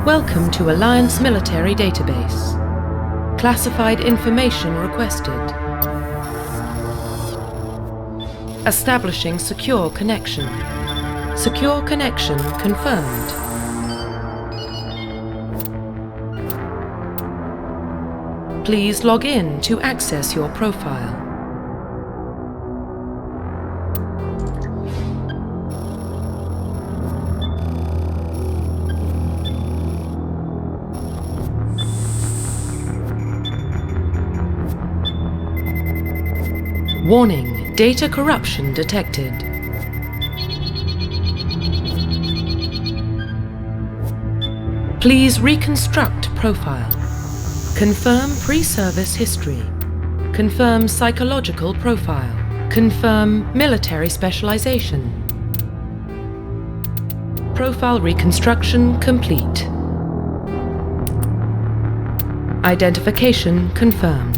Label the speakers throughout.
Speaker 1: Welcome to Alliance Military Database. Classified information requested. Establishing secure connection. Secure connection confirmed. Please log in to access your profile. Warning, data corruption detected. Please reconstruct profile. Confirm pre-service history. Confirm psychological profile. Confirm military specialization. Profile reconstruction complete. Identification confirmed.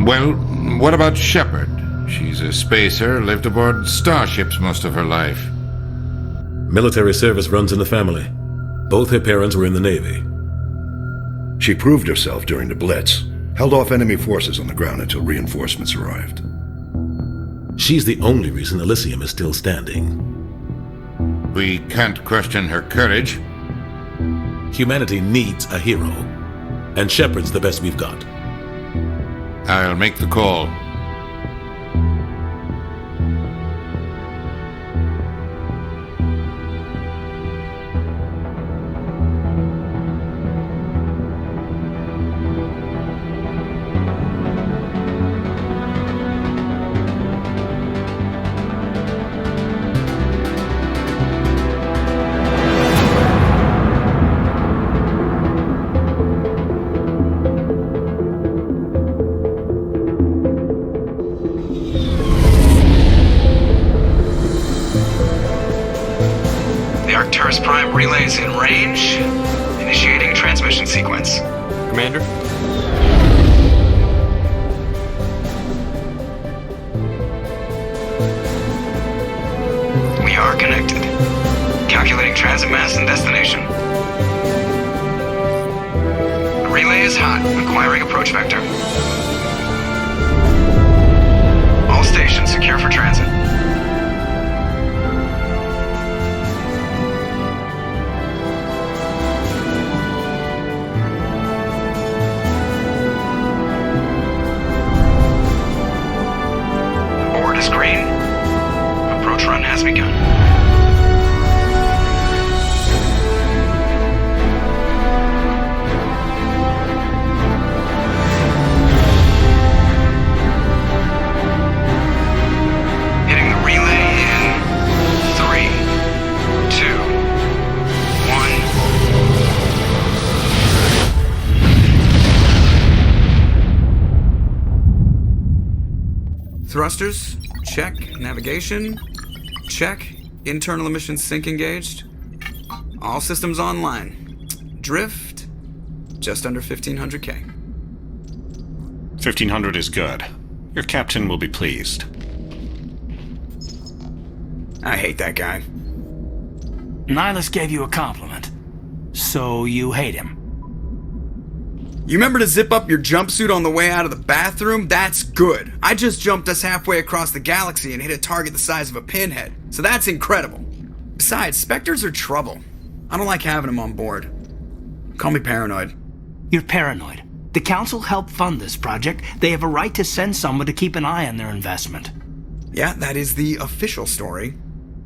Speaker 2: Well, what about Shepard? She's a spacer, lived aboard starships most of her life.
Speaker 3: Military service runs in the family. Both her parents were in the Navy.
Speaker 4: She proved herself during the Blitz, held off enemy forces on the ground until reinforcements arrived.
Speaker 3: She's the only reason Elysium is still standing.
Speaker 2: We can't question her courage.
Speaker 3: Humanity needs a hero, and Shepard's the best we've got.
Speaker 2: I'll make the call.
Speaker 5: Prime relays in range. Initiating transmission sequence.
Speaker 6: Commander?
Speaker 5: We are connected. Calculating transit mass and destination. The relay is hot. Acquiring approach vector. All stations secure for transit. Green. Approach run has begun. Hitting the relay in 3, 2, 1. Thrusters. Check. Navigation. Check. Internal emissions sync engaged. All systems online. Drift. Just under 1500K.
Speaker 7: 1500 is good. Your captain will be pleased.
Speaker 5: I hate that guy.
Speaker 8: Nihilus gave you a compliment. So you hate him.
Speaker 5: You remember to zip up your jumpsuit on the way out of the bathroom? That's good. I just jumped us halfway across the galaxy and hit a target the size of a pinhead. So that's incredible. Besides, Spectres are trouble. I don't like having them on board. Call me paranoid.
Speaker 8: You're paranoid. The Council helped fund this project. They have a right to send someone to keep an eye on their investment.
Speaker 5: Yeah, that is the official story.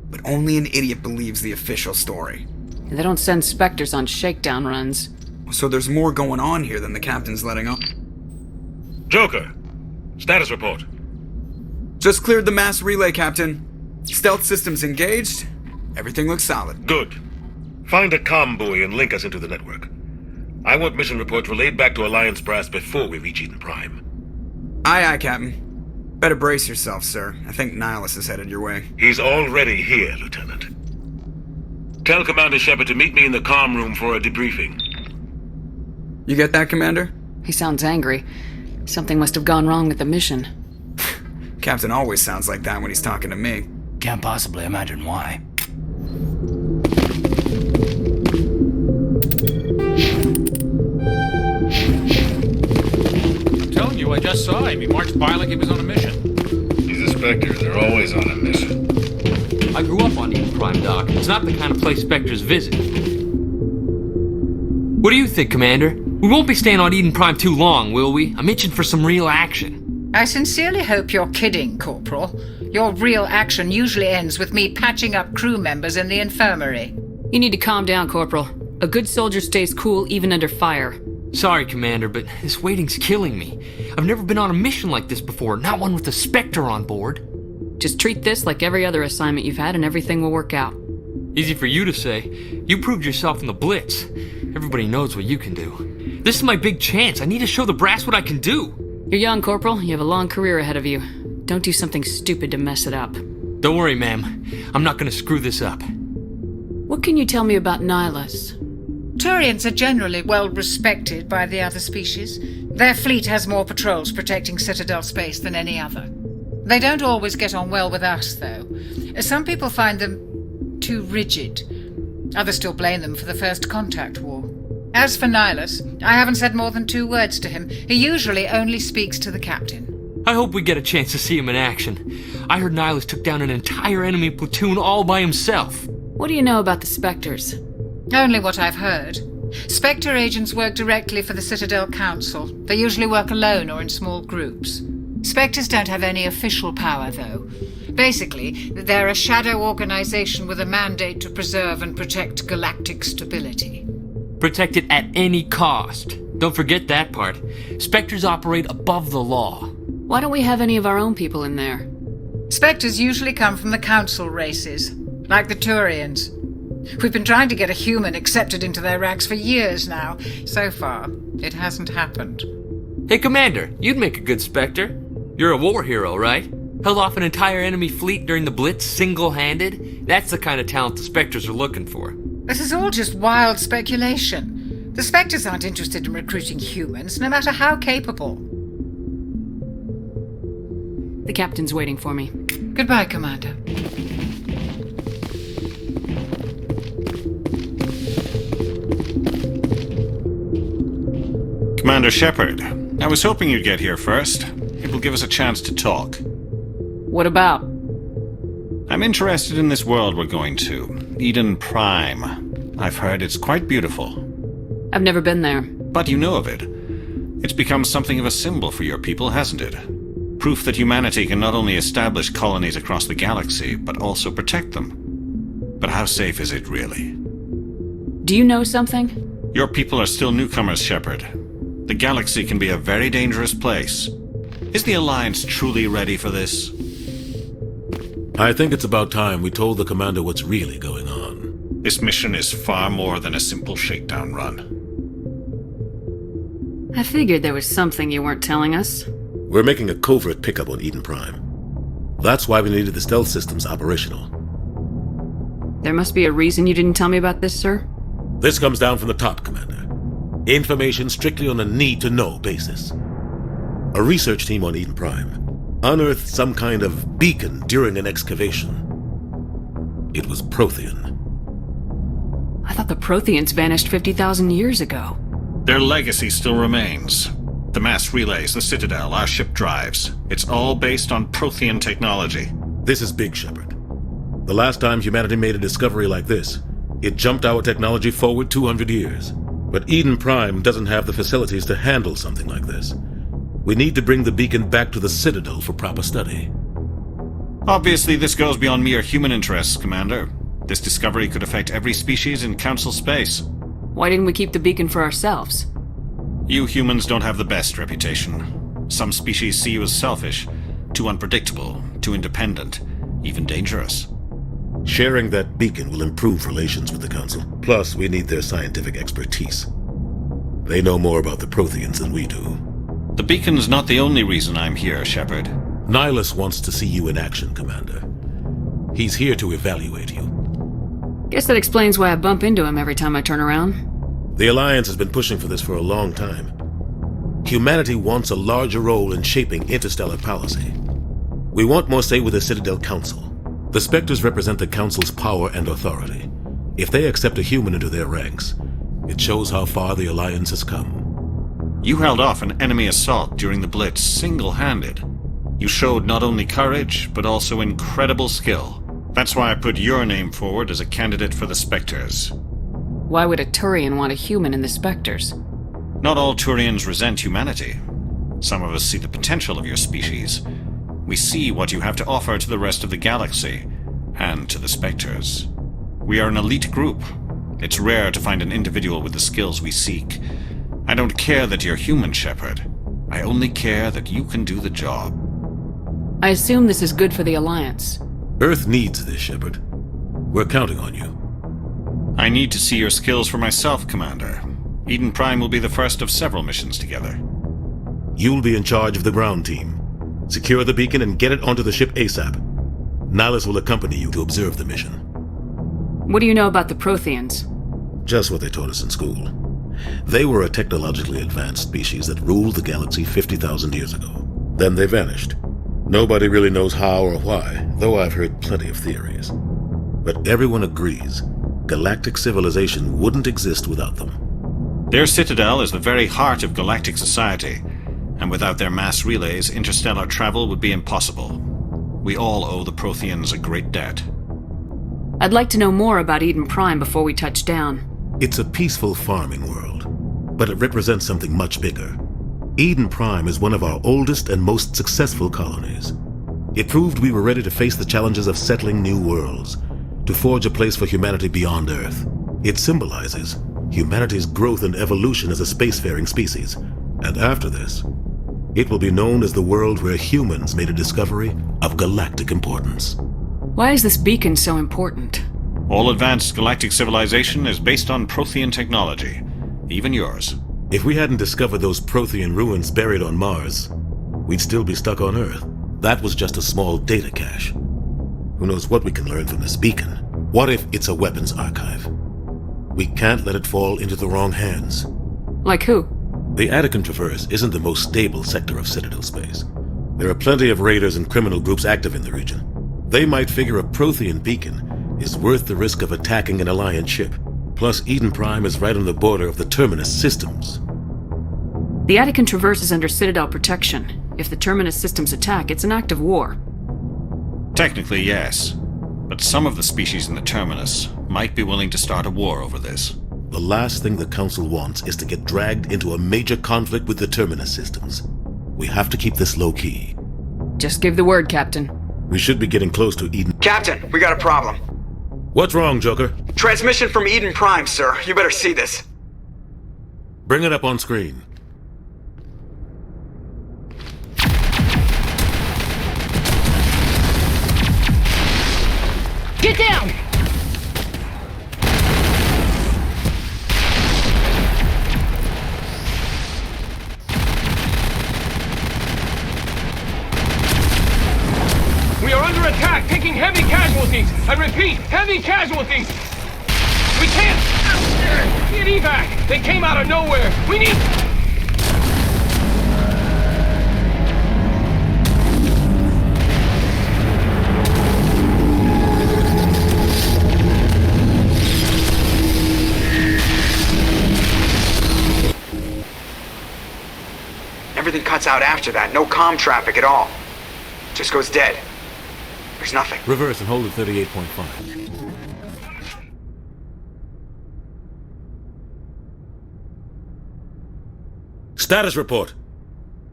Speaker 5: But only an idiot believes the official story.
Speaker 9: They don't send Spectres on shakedown runs.
Speaker 5: So there's more going on here than the captain's letting on.
Speaker 10: Joker, status report.
Speaker 5: Just cleared the mass relay, Captain. Stealth systems engaged. Everything looks solid.
Speaker 10: Good. Find a comm buoy and link us into the network. I want mission reports relayed back to Alliance brass before we reach Eden Prime.
Speaker 5: Aye, aye, Captain. Better brace yourself, sir. I think Nihilus is headed your way.
Speaker 10: He's already here, Lieutenant. Tell Commander Shepard to meet me in the comm room for a debriefing.
Speaker 5: You get that, Commander?
Speaker 9: He sounds angry. Something must have gone wrong with the mission.
Speaker 5: Captain always sounds like that when he's talking to me.
Speaker 8: Can't possibly imagine why.
Speaker 6: I'm telling you, I just saw him. He marched by like he was on a mission.
Speaker 10: He's a Spectre. They're always on a mission.
Speaker 11: I grew up on Eden Prime, Doc. It's not the kind of place Spectres visit. What do you think, Commander? We won't be staying on Eden Prime too long, will we? I'm itching for some real action.
Speaker 12: I sincerely hope you're kidding, Corporal. Your real action usually ends with me patching up crew members in the infirmary.
Speaker 9: You need to calm down, Corporal. A good soldier stays cool even under fire.
Speaker 11: Sorry, Commander, but this waiting's killing me. I've never been on a mission like this before, not one with a Spectre on board.
Speaker 9: Just treat this like every other assignment you've had and everything will work out.
Speaker 11: Easy for you to say. You proved yourself in the Blitz. Everybody knows what you can do. This is my big chance. I need to show the brass what I can do.
Speaker 9: You're young, Corporal. You have a long career ahead of you. Don't do something stupid to mess it up.
Speaker 11: Don't worry, ma'am. I'm not gonna screw this up.
Speaker 9: What can you tell me about Nihilus?
Speaker 12: Turians are generally well respected by the other species. Their fleet has more patrols protecting Citadel space than any other. They don't always get on well with us, though. Some people find them too rigid. Others still blame them for the First Contact War. As for Nihilus, I haven't said more than 2 words to him. He usually only speaks to the captain.
Speaker 11: I hope we get a chance to see him in action. I heard Nihilus took down an entire enemy platoon all by himself.
Speaker 9: What do you know about the Spectres?
Speaker 12: Only what I've heard. Spectre agents work directly for the Citadel Council. They usually work alone or in small groups. Spectres don't have any official power, though. Basically, they're a shadow organization with a mandate to preserve and protect galactic stability.
Speaker 11: Protect it at any cost. Don't forget that part. Spectres operate above the law.
Speaker 9: Why don't we have any of our own people in there?
Speaker 12: Spectres usually come from the Council races, like the Turians. We've been trying to get a human accepted into their ranks for years now. So far, it hasn't happened.
Speaker 11: Hey, Commander, you'd make a good Spectre. You're a war hero, right? Held off an entire enemy fleet during the Blitz single-handed? That's the kind of talent the Spectres are looking for.
Speaker 12: This is all just wild speculation. The Spectres aren't interested in recruiting humans, no matter how capable.
Speaker 9: The captain's waiting for me.
Speaker 12: Goodbye, Commander.
Speaker 7: Commander Shepard, I was hoping you'd get here first. It will give us a chance to talk.
Speaker 9: What about?
Speaker 7: I'm interested in this world we're going to, Eden Prime. I've heard it's quite beautiful.
Speaker 9: I've never been there.
Speaker 7: But you know of it. It's become something of a symbol for your people, hasn't it? Proof that humanity can not only establish colonies across the galaxy, but also protect them. But how safe is it, really?
Speaker 9: Do you know something?
Speaker 7: Your people are still newcomers, Shepard. The galaxy can be a very dangerous place. Is the Alliance truly ready for this?
Speaker 3: I think it's about time we told the commander what's really going on.
Speaker 7: This mission is far more than a simple shakedown run.
Speaker 9: I figured there was something you weren't telling us.
Speaker 3: We're making a covert pickup on Eden Prime. That's why we needed the stealth systems operational.
Speaker 9: There must be a reason you didn't tell me about this, sir?
Speaker 3: This comes down from the top, Commander. Information strictly on a need-to-know basis. A research team on Eden Prime unearthed some kind of beacon during an excavation. It was Prothean.
Speaker 9: I thought the Protheans vanished 50,000 years ago.
Speaker 7: Their legacy still remains. The mass relays, the Citadel, our ship drives. It's all based on Prothean technology.
Speaker 3: This is big, Shepard. The last time humanity made a discovery like this, it jumped our technology forward 200 years. But Eden Prime doesn't have the facilities to handle something like this. We need to bring the beacon back to the Citadel for proper study.
Speaker 7: Obviously, this goes beyond mere human interests, Commander. This discovery could affect every species in Council space.
Speaker 9: Why didn't we keep the beacon for ourselves?
Speaker 7: You humans don't have the best reputation. Some species see you as selfish, too unpredictable, too independent, even dangerous.
Speaker 3: Sharing that beacon will improve relations with the Council. Plus, we need their scientific expertise. They know more about the Protheans than we do.
Speaker 7: The beacon's not the only reason I'm here, Shepard.
Speaker 3: Nihilus wants to see you in action, Commander. He's here to evaluate you.
Speaker 9: Guess that explains why I bump into him every time I turn around.
Speaker 3: The Alliance has been pushing for this for a long time. Humanity wants a larger role in shaping interstellar policy. We want more say with the Citadel Council. The Spectres represent the Council's power and authority. If they accept a human into their ranks, it shows how far the Alliance has come.
Speaker 7: You held off an enemy assault during the Blitz single-handed. You showed not only courage, but also incredible skill. That's why I put your name forward as a candidate for the Spectres.
Speaker 9: Why would a Turian want a human in the Spectres?
Speaker 7: Not all Turians resent humanity. Some of us see the potential of your species. We see what you have to offer to the rest of the galaxy, and to the Spectres. We are an elite group. It's rare to find an individual with the skills we seek. I don't care that you're human, Shepard. I only care that you can do the job.
Speaker 9: I assume this is good for the Alliance.
Speaker 3: Earth needs this, Shepard. We're counting on you.
Speaker 7: I need to see your skills for myself, Commander. Eden Prime will be the first of several missions together.
Speaker 3: You'll be in charge of the ground team. Secure the beacon and get it onto the ship ASAP. Nihilus will accompany you to observe the mission.
Speaker 9: What do you know about the Protheans?
Speaker 3: Just what they taught us in school. They were a technologically advanced species that ruled the galaxy 50,000 years ago. Then they vanished. Nobody really knows how or why, though I've heard plenty of theories. But everyone agrees galactic civilization wouldn't exist without them.
Speaker 7: Their citadel is the very heart of galactic society, and without their mass relays, interstellar travel would be impossible. We all owe the Protheans a great debt.
Speaker 9: I'd like to know more about Eden Prime before we touch down.
Speaker 3: It's a peaceful farming world, but it represents something much bigger. Eden Prime is one of our oldest and most successful colonies. It proved we were ready to face the challenges of settling new worlds, to forge a place for humanity beyond Earth. It symbolizes humanity's growth and evolution as a spacefaring species, and after this, it will be known as the world where humans made a discovery of galactic importance.
Speaker 9: Why is this beacon so important?
Speaker 7: All advanced galactic civilization is based on Prothean technology, even yours.
Speaker 3: If we hadn't discovered those Prothean ruins buried on Mars, we'd still be stuck on Earth. That was just a small data cache. Who knows what we can learn from this beacon? What if it's a weapons archive? We can't let it fall into the wrong hands.
Speaker 9: Like who?
Speaker 3: The Attican Traverse isn't the most stable sector of Citadel space. There are plenty of raiders and criminal groups active in the region. They might figure a Prothean beacon is worth the risk of attacking an Alliance ship. Plus, Eden Prime is right on the border of the Terminus systems.
Speaker 9: The Attican Traverse is under Citadel protection. If the Terminus systems attack, it's an act of war.
Speaker 7: Technically, yes. But some of the species in the Terminus might be willing to start a war over this.
Speaker 3: The last thing the Council wants is to get dragged into a major conflict with the Terminus systems. We have to keep this low-key.
Speaker 9: Just give the word, Captain.
Speaker 3: We should be getting close to Eden.
Speaker 5: Captain, we got a problem.
Speaker 3: What's wrong, Joker?
Speaker 5: Transmission from Eden Prime, sir. You better see this.
Speaker 3: Bring it up on screen.
Speaker 13: Get down!
Speaker 14: We are under attack, taking heavy casualties. I repeat, heavy casualties. We can't get evac. They came out of nowhere. We need...
Speaker 5: Everything cuts out after that. No comm traffic at all. Just goes dead. There's nothing.
Speaker 3: Reverse and hold at 38.5. Status report.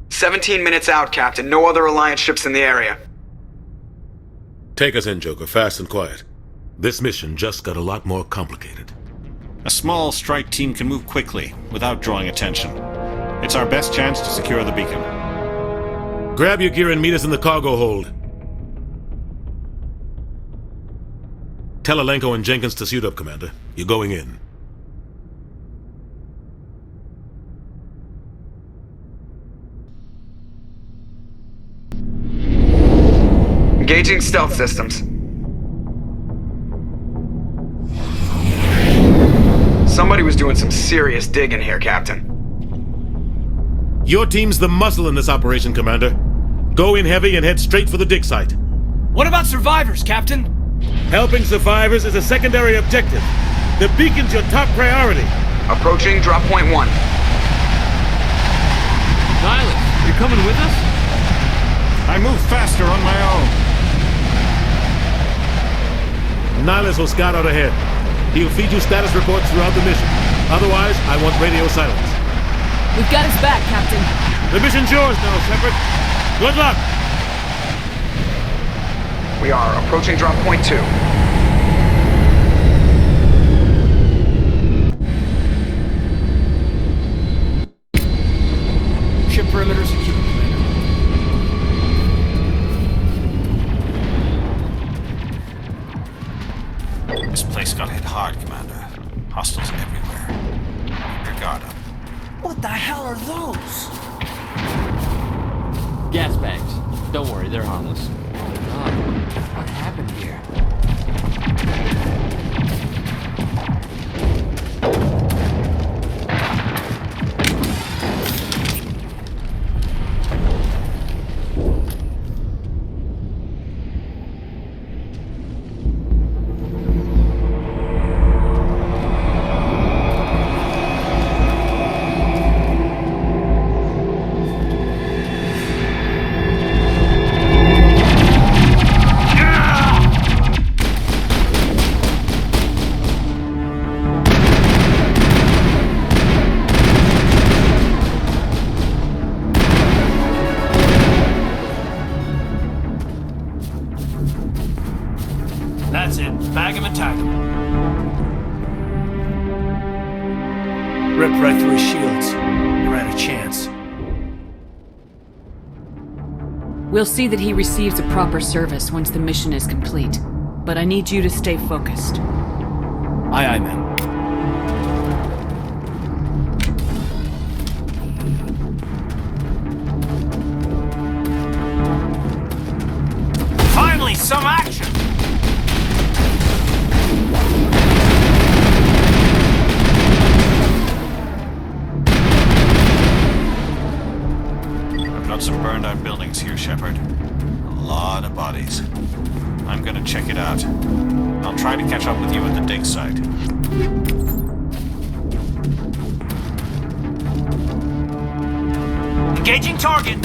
Speaker 5: 17 minutes out, Captain. No other Alliance ships in the area.
Speaker 3: Take us in, Joker, fast and quiet. This mission just got a lot more complicated.
Speaker 7: A small strike team can move quickly, without drawing attention. It's our best chance to secure the beacon.
Speaker 3: Grab your gear and meet us in the cargo hold. Tell Alenko and Jenkins to suit up, Commander. You're going in.
Speaker 5: Engaging stealth systems. Somebody was doing some serious digging here, Captain.
Speaker 3: Your team's the muscle in this operation, Commander. Go in heavy and head straight for the dig site.
Speaker 8: What about survivors, Captain?
Speaker 3: Helping survivors is a secondary objective. The beacon's your top priority.
Speaker 5: Approaching drop point 1.
Speaker 11: Nihilus, you're coming with us?
Speaker 7: I move faster on my own.
Speaker 3: Nihilus will scout out ahead. He'll feed you status reports throughout the mission. Otherwise, I want radio silence.
Speaker 9: We've got his back, Captain.
Speaker 3: The mission's yours now, Shepard. Good luck!
Speaker 5: We are approaching drop point 2.
Speaker 8: Ship perimeter secure, Commander.
Speaker 7: This place got hit hard, Commander. Hostiles everywhere. Keep your guard up.
Speaker 8: What the hell are those?
Speaker 11: Gas bags. Don't worry, they're harmless. God, what happened here?
Speaker 8: That's it. Bag him and tag him. Rip right through his shields. Never had a chance.
Speaker 9: We'll see that he receives a proper service once the mission is complete. But I need you to stay focused.
Speaker 8: Aye, aye, ma'am. Finally, some action!
Speaker 7: I've got some burned out buildings here, Shepard. A lot of bodies. I'm gonna check it out. I'll try to catch up with you at the dig site.
Speaker 8: Engaging target!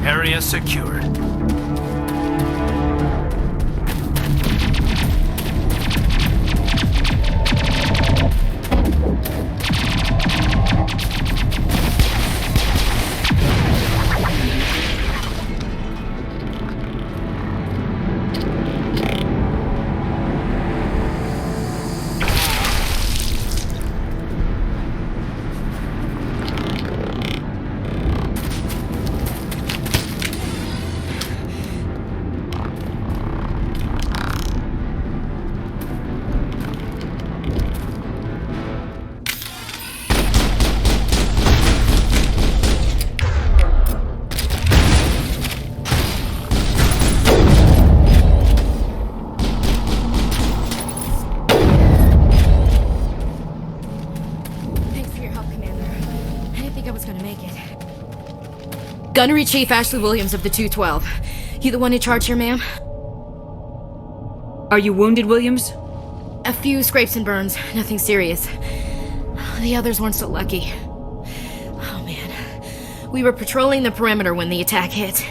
Speaker 8: Area secured.
Speaker 13: Gunnery Chief Ashley Williams of the 212. You the one in charge here, ma'am?
Speaker 9: Are you wounded, Williams?
Speaker 13: A few scrapes and burns, nothing serious. The others weren't so lucky. Oh man. We were patrolling the perimeter when the attack hit.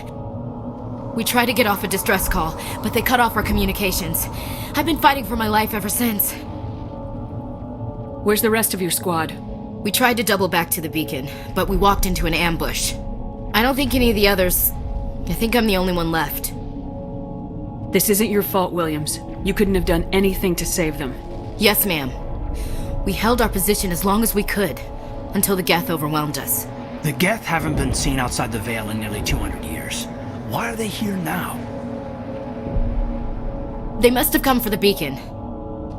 Speaker 13: We tried to get off a distress call, but they cut off our communications. I've been fighting for my life ever since.
Speaker 9: Where's the rest of your squad?
Speaker 13: We tried to double back to the beacon, but we walked into an ambush. I don't think any of the others... I think I'm the only one left.
Speaker 9: This isn't your fault, Williams. You couldn't have done anything to save them.
Speaker 13: Yes, ma'am. We held our position as long as we could, until the Geth overwhelmed us.
Speaker 8: The Geth haven't been seen outside the Veil in nearly 200 years. Why are they here now?
Speaker 13: They must have come for the beacon.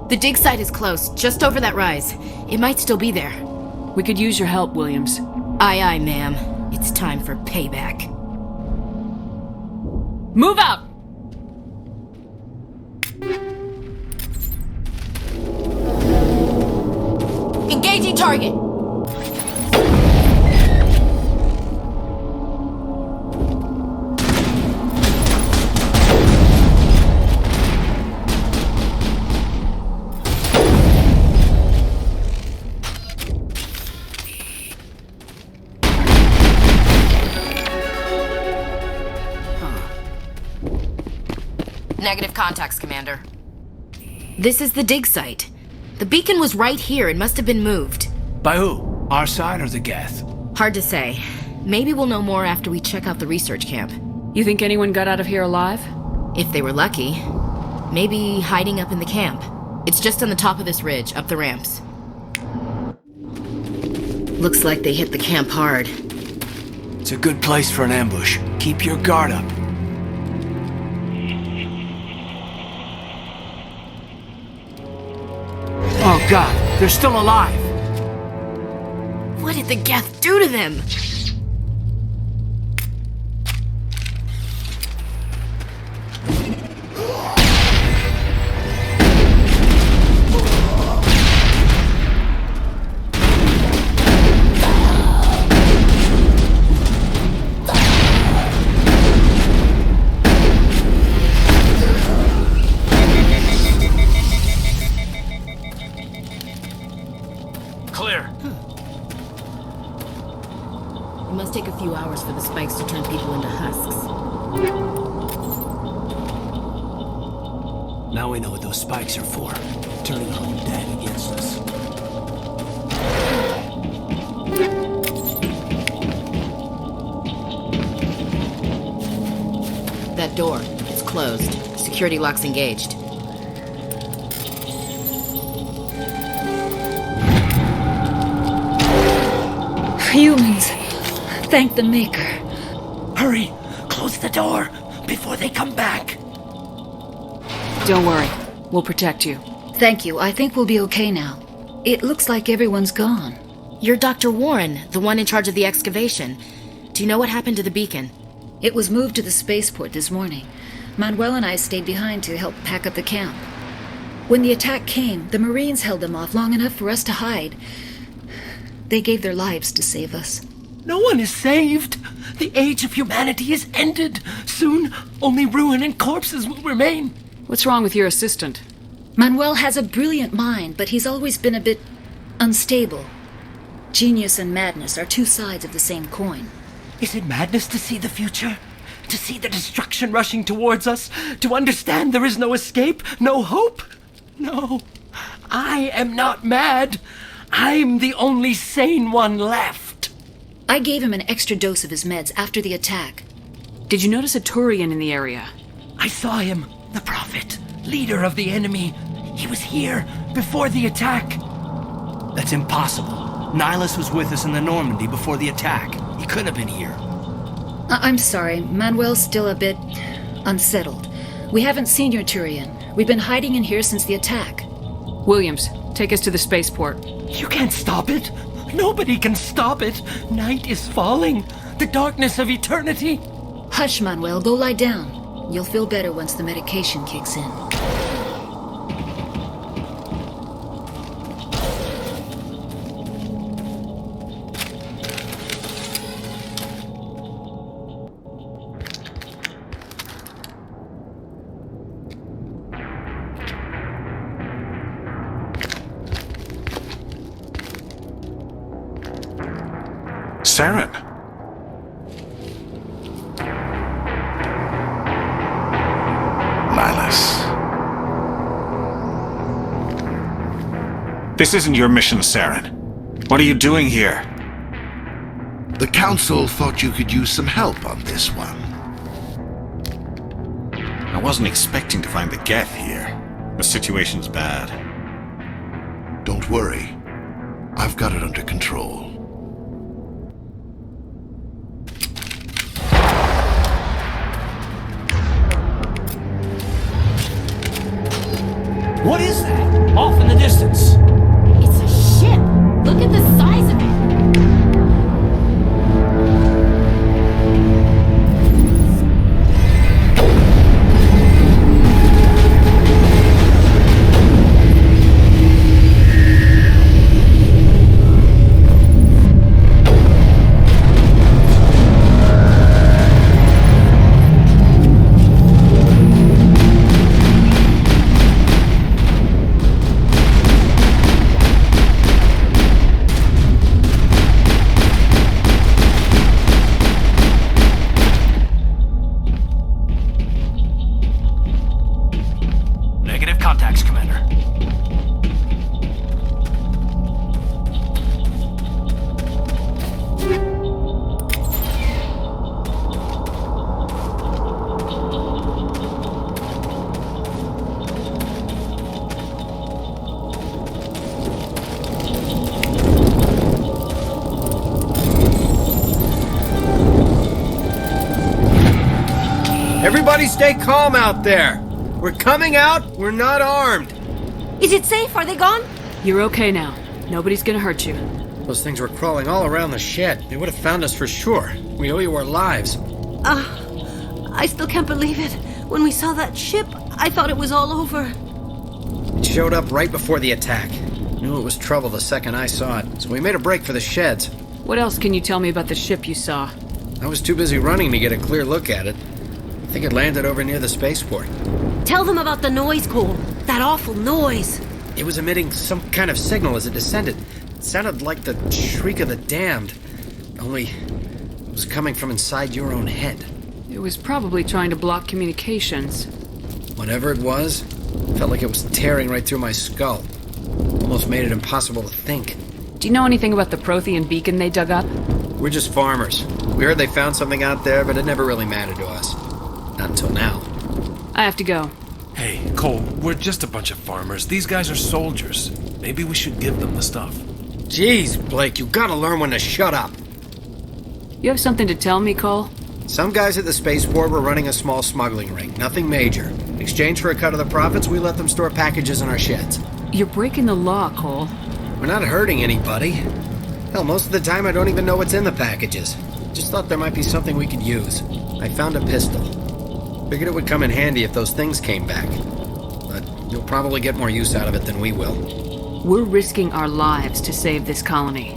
Speaker 13: The dig site is close, just over that rise. It might still be there.
Speaker 9: We could use your help, Williams.
Speaker 13: Aye, aye, ma'am. It's time for payback.
Speaker 9: Move out!
Speaker 13: Engaging target! Negative contacts, Commander. This is the dig site. The beacon was right here. It must have been moved.
Speaker 8: By who? Our side or the Geth?
Speaker 13: Hard to say. Maybe we'll know more after we check out the research camp.
Speaker 9: You think anyone got out of here alive?
Speaker 13: If they were lucky. Maybe hiding up in the camp. It's just on the top of this ridge, up the ramps. Looks like they hit the camp hard.
Speaker 8: It's a good place for an ambush. Keep your guard up. Oh god, they're still alive!
Speaker 13: What did the Geth do to them?
Speaker 8: Clear.
Speaker 13: It must take a few hours for the spikes to turn people into husks.
Speaker 8: Now we know what those spikes are for. Turning our own dead against us.
Speaker 13: That door, it's closed. Security lock's engaged.
Speaker 15: Humans. Thank the Maker.
Speaker 8: Hurry! Close the door before they come back!
Speaker 9: Don't worry. We'll protect you.
Speaker 15: Thank you. I think we'll be okay now. It looks like everyone's gone.
Speaker 13: You're Dr. Warren, the one in charge of the excavation. Do you know what happened to the beacon?
Speaker 15: It was moved to the spaceport this morning. Manuel and I stayed behind to help pack up the camp. When the attack came, the Marines held them off long enough for us to hide. They gave their lives to save us.
Speaker 8: No one is saved! The age of humanity is ended! Soon, only ruin and corpses will remain!
Speaker 9: What's wrong with your assistant?
Speaker 15: Manuel has a brilliant mind, but he's always been a bit unstable. Genius and madness are two sides of the same coin.
Speaker 8: Is it madness to see the future? To see the destruction rushing towards us? To understand there is no escape? No hope? No. I am not mad. I'm the only sane one left.
Speaker 15: I gave him an extra dose of his meds after the attack.
Speaker 9: Did you notice a Turian in the area?
Speaker 8: I saw him. The Prophet. Leader of the enemy. He was here before the attack. That's impossible. Nihilus was with us in the Normandy before the attack. He couldn't have been here.
Speaker 15: I'm sorry. Manuel's still a bit unsettled. We haven't seen your Turian. We've been hiding in here since the attack.
Speaker 9: Williams, take us to the spaceport.
Speaker 8: You can't stop it. Nobody can stop it. Night is falling. The darkness of eternity.
Speaker 15: Hush, Manuel. Go lie down. You'll feel better once the medication kicks in.
Speaker 7: Saren. Nihilus. This isn't your mission, Saren. What are you doing here?
Speaker 16: The Council thought you could use some help on this one.
Speaker 7: I wasn't expecting to find the Geth here. The situation's bad.
Speaker 16: Don't worry. I've got it under control.
Speaker 8: What is that? Off in the distance.
Speaker 13: It's a ship. Look at the size of it.
Speaker 8: Everybody stay calm out there. We're coming out. We're not armed.
Speaker 13: Is it safe? Are they gone?
Speaker 9: You're okay now. Nobody's gonna hurt you.
Speaker 8: Those things were crawling all around the shed. They would have found us for sure. We owe you our lives.
Speaker 13: I still can't believe it. When we saw that ship, I thought it was all over.
Speaker 8: It showed up right before the attack. Knew it was trouble the second I saw it, so we made a break for the sheds.
Speaker 9: What else can you tell me about the ship you saw?
Speaker 8: I was too busy running to get a clear look at it. I think it landed over near the spaceport.
Speaker 13: Tell them about the noise, Cole. That awful noise.
Speaker 8: It was emitting some kind of signal as it descended. It sounded like the shriek of the damned. Only it was coming from inside your own head.
Speaker 9: It was probably trying to block communications.
Speaker 8: Whatever it was, felt like it was tearing right through my skull. Almost made it impossible to think.
Speaker 9: Do you know anything about the Prothean beacon they dug up?
Speaker 8: We're just farmers. We heard they found something out there, but it never really mattered to us. Not until now.
Speaker 9: I have to go.
Speaker 17: Hey, Cole, we're just a bunch of farmers. These guys are soldiers. Maybe we should give them the stuff.
Speaker 8: Jeez, Blake, you gotta learn when to shut up.
Speaker 9: You have something to tell me, Cole?
Speaker 8: Some guys at the spaceport were running a small smuggling ring. Nothing major. In exchange for a cut of the profits, we let them store packages in our sheds.
Speaker 9: You're breaking the law, Cole.
Speaker 8: We're not hurting anybody. Hell, most of the time I don't even know what's in the packages. Just thought there might be something we could use. I found a pistol. Figured it would come in handy if those things came back. But you'll probably get more use out of it than we will.
Speaker 9: We're risking our lives to save this colony.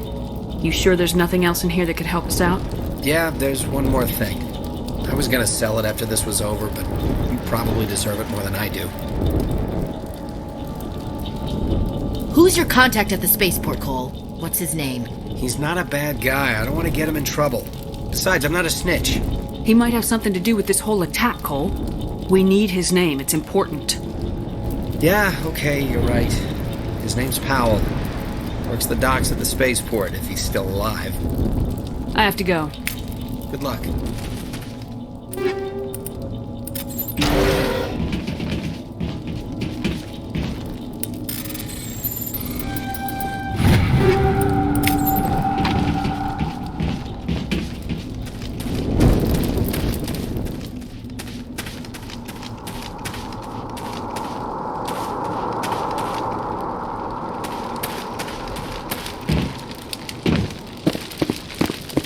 Speaker 9: You sure there's nothing else in here that could help us out?
Speaker 8: Yeah, there's one more thing. I was gonna sell it after this was over, but you probably deserve it more than I do.
Speaker 13: Who's your contact at the spaceport, Cole? What's his name?
Speaker 8: He's not a bad guy. I don't want to get him in trouble. Besides, I'm not a snitch.
Speaker 9: He might have something to do with this whole attack, Cole. We need his name. It's important.
Speaker 8: Yeah, okay, you're right. His name's Powell. Works the docks at the spaceport, if he's still alive.
Speaker 9: I have to go.
Speaker 8: Good luck.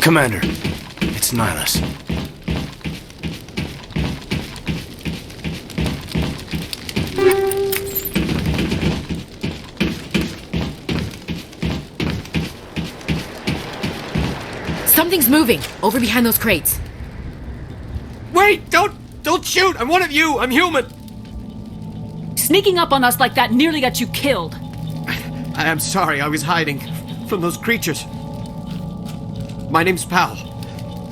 Speaker 18: Commander, it's Nihilus.
Speaker 13: Something's moving, over behind those crates.
Speaker 8: Wait! Don't shoot! I'm one of you! I'm human!
Speaker 9: Sneaking up on us like that nearly got you killed.
Speaker 8: I'm sorry, I was hiding from those creatures. My name's Powell.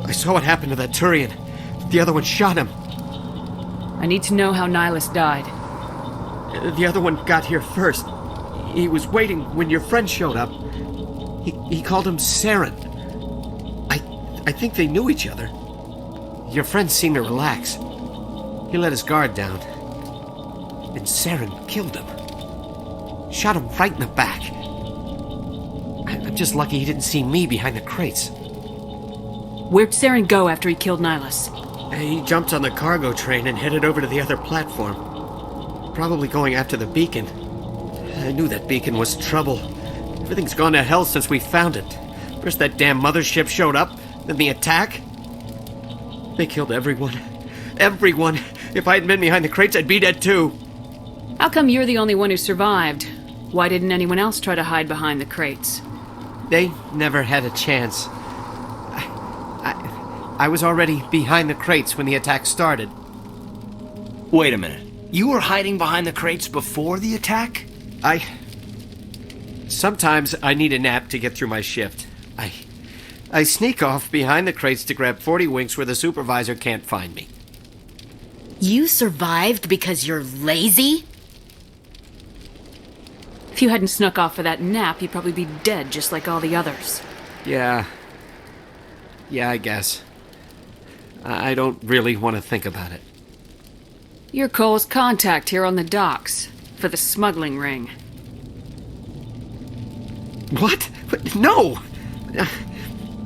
Speaker 8: I saw what happened to that Turian. The other one shot him.
Speaker 9: I need to know how Nihilus died.
Speaker 8: The other one got here first. He was waiting when your friend showed up. He called him Saren. I think they knew each other. Your friend seemed to relax. He let his guard down. And Saren killed him. Shot him right in the back. I'm just lucky he didn't see me behind the crates.
Speaker 9: Where'd Saren go after he killed Nihilus?
Speaker 8: He jumped on the cargo train and headed over to the other platform. Probably going after the beacon. I knew that beacon was trouble. Everything's gone to hell since we found it. First that damn mothership showed up, then the attack. They killed everyone. Everyone! If I hadn't been behind the crates, I'd be dead too.
Speaker 9: How come you're the only one who survived? Why didn't anyone else try to hide behind the crates?
Speaker 8: They never had a chance. I was already behind the crates when the attack started.
Speaker 18: Wait a minute. You were hiding behind the crates before the attack?
Speaker 8: Sometimes I need a nap to get through my shift. I sneak off behind the crates to grab 40 winks where the supervisor can't find me.
Speaker 13: You survived because you're lazy?
Speaker 9: If you hadn't snuck off for that nap, you'd probably be dead just like all the others.
Speaker 8: Yeah, I guess. I don't really want to think about it.
Speaker 9: You're Cole's contact here on the docks for the smuggling ring.
Speaker 8: What? No!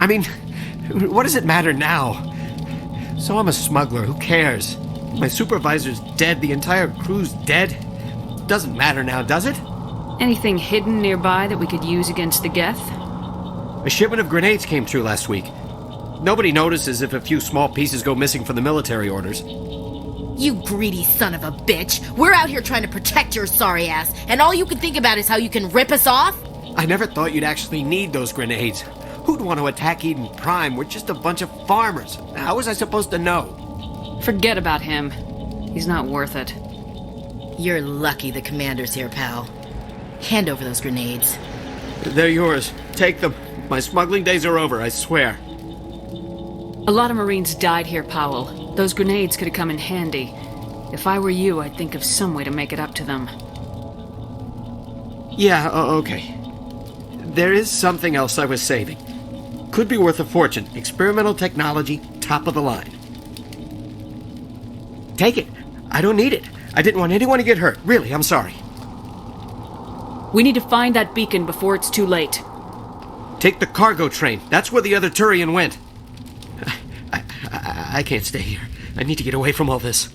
Speaker 8: I mean, what does it matter now? So I'm a smuggler, who cares? My supervisor's dead. The entire crew's dead. Doesn't matter now, does it?
Speaker 9: Anything hidden nearby that we could use against the Geth?
Speaker 8: A shipment of grenades came through last week. Nobody notices if a few small pieces go missing from the military orders.
Speaker 13: You greedy son of a bitch! We're out here trying to protect your sorry ass, and all you can think about is how you can rip us off?
Speaker 8: I never thought you'd actually need those grenades. Who'd want to attack Eden Prime? We're just a bunch of farmers. How was I supposed to know?
Speaker 9: Forget about him. He's not worth it.
Speaker 13: You're lucky the commander's here, pal. Hand over those grenades.
Speaker 8: They're yours. Take them. My smuggling days are over, I swear.
Speaker 9: A lot of Marines died here, Powell. Those grenades could have come in handy. If I were you, I'd think of some way to make it up to them.
Speaker 8: Yeah, okay. There is something else I was saving. Could be worth a fortune. Experimental technology, top of the line. Take it. I don't need it. I didn't want anyone to get hurt. Really, I'm sorry.
Speaker 9: We need to find that beacon before it's too late.
Speaker 8: Take the cargo train. That's where the other Turian went. I can't stay here. I need to get away from all this.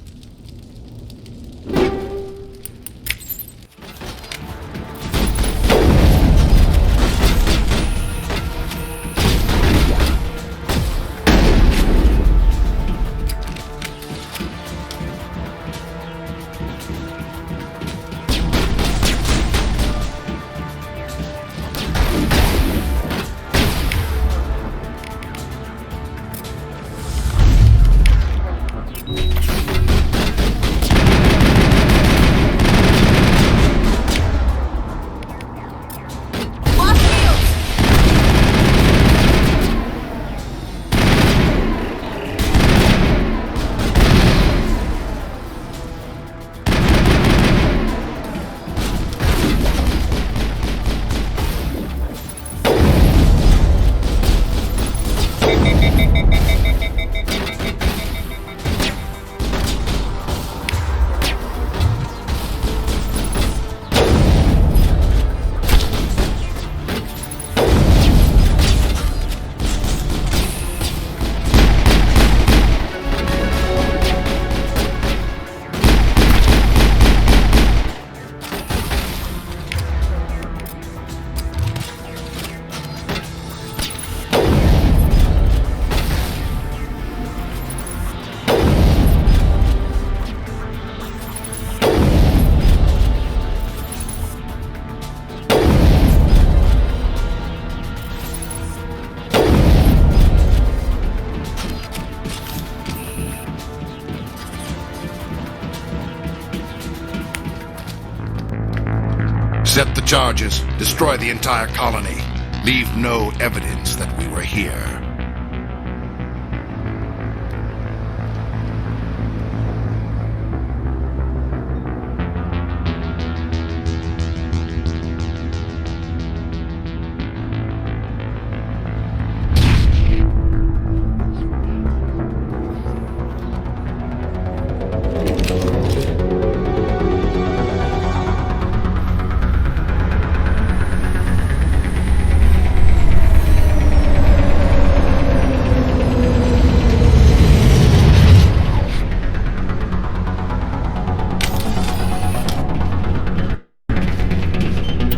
Speaker 16: Set the charges, destroy the entire colony. Leave no evidence that we were here.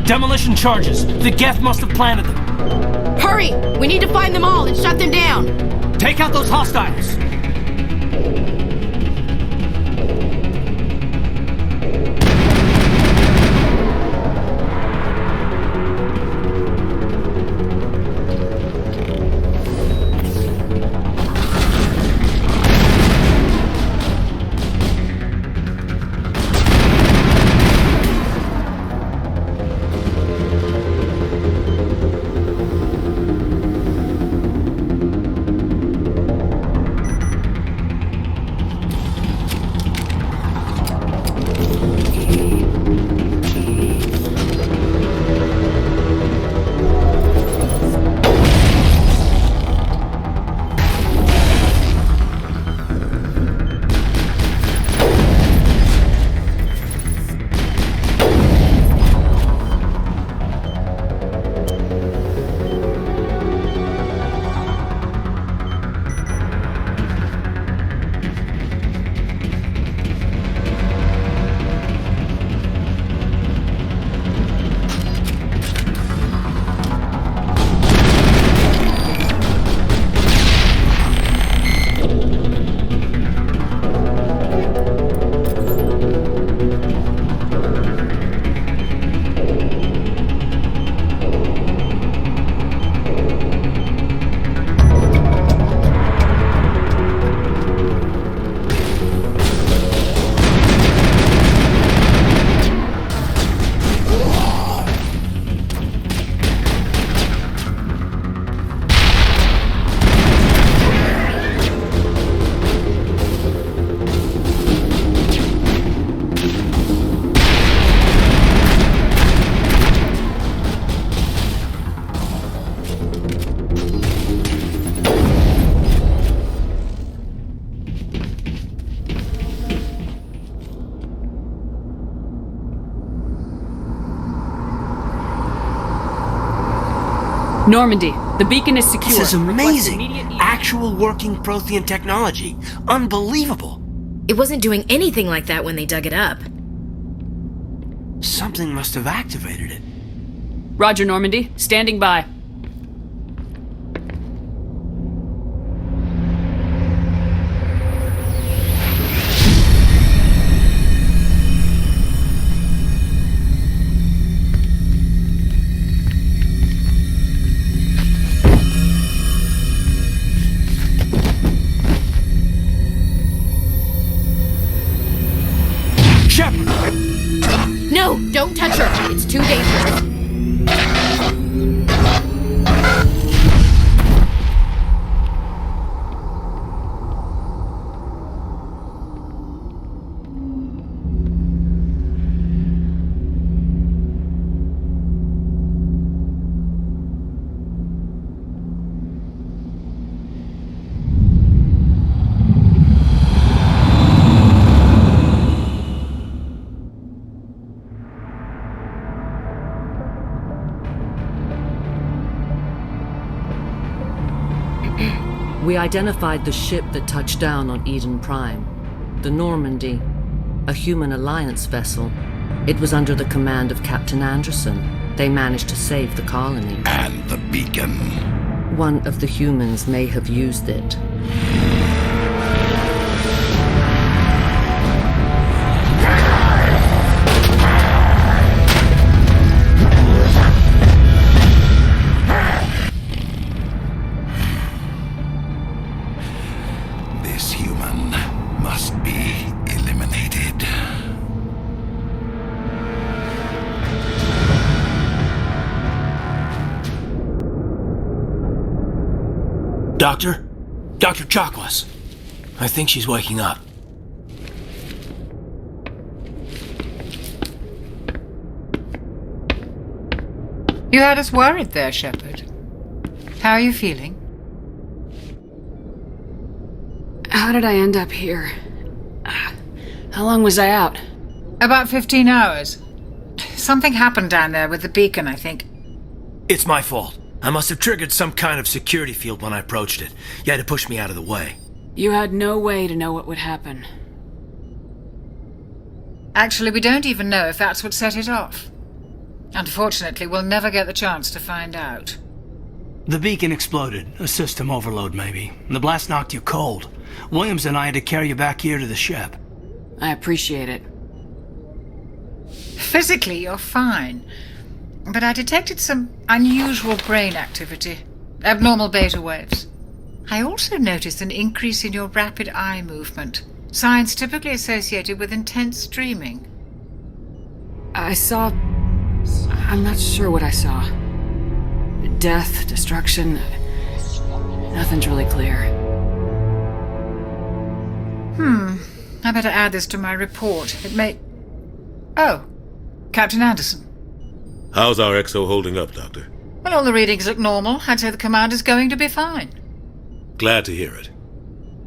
Speaker 18: Demolition charges. The Geth must have planted them.
Speaker 13: Hurry! We need to find them all and shut them down!
Speaker 18: Take out those hostiles!
Speaker 9: Normandy, the beacon is secure.
Speaker 18: This is amazing.
Speaker 9: Request immediate-
Speaker 18: Actual working Prothean technology. Unbelievable.
Speaker 13: It wasn't doing anything like that when they dug it up.
Speaker 18: Something must have activated it.
Speaker 9: Roger, Normandy. Standing by.
Speaker 13: No, don't touch her. It's too dangerous.
Speaker 1: We identified the ship that touched down on Eden Prime. The Normandy, a human alliance vessel. It was under the command of Captain Anderson. They managed to save the colony.
Speaker 16: And the beacon.
Speaker 1: One of the humans may have used it.
Speaker 16: This human must be eliminated.
Speaker 18: Doctor? Dr. Chakwas. I think she's waking up.
Speaker 12: You had us worried there, Shepard. How are you feeling?
Speaker 9: How did I end up here? How long was I out?
Speaker 12: About 15 hours. Something happened down there with the beacon, I think.
Speaker 18: It's my fault. I must have triggered some kind of security field when I approached it. You had to push me out of the way.
Speaker 9: You had no way to know what would happen.
Speaker 12: Actually, we don't even know if that's what set it off. Unfortunately, we'll never get the chance to find out.
Speaker 18: The beacon exploded. A system overload, maybe. The blast knocked you cold. Williams and I had to carry you back here to the ship.
Speaker 9: I appreciate it.
Speaker 12: Physically, you're fine. But I detected some unusual brain activity. Abnormal beta waves. I also noticed an increase in your rapid eye movement. Signs typically associated with intense dreaming.
Speaker 9: I'm not sure what I saw. Death, destruction. Nothing's really clear.
Speaker 12: I better add this to my report. It may... Oh, Captain Anderson.
Speaker 3: How's our XO holding up, Doctor?
Speaker 12: Well, all the readings look normal. I'd say the commander's going to be fine.
Speaker 3: Glad to hear it.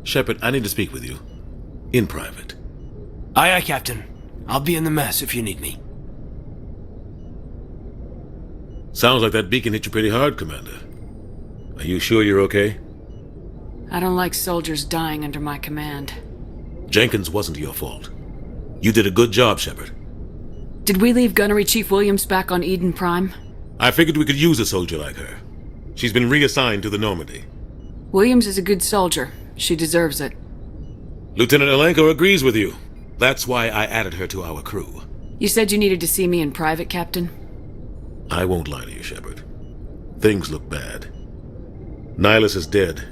Speaker 3: Shepard, I need to speak with you. In private.
Speaker 18: Aye, aye, Captain. I'll be in the mess if you need me.
Speaker 3: Sounds like that beacon hit you pretty hard, Commander. Are you sure you're okay?
Speaker 9: I don't like soldiers dying under my command.
Speaker 3: Jenkins wasn't your fault. You did a good job, Shepard.
Speaker 9: Did we leave Gunnery Chief Williams back on Eden Prime?
Speaker 3: I figured we could use a soldier like her. She's been reassigned to the Normandy.
Speaker 9: Williams is a good soldier. She deserves it.
Speaker 3: Lieutenant Alenko agrees with you. That's why I added her to our crew.
Speaker 9: You said you needed to see me in private, Captain?
Speaker 3: I won't lie to you, Shepard. Things look bad. Nihilus is dead.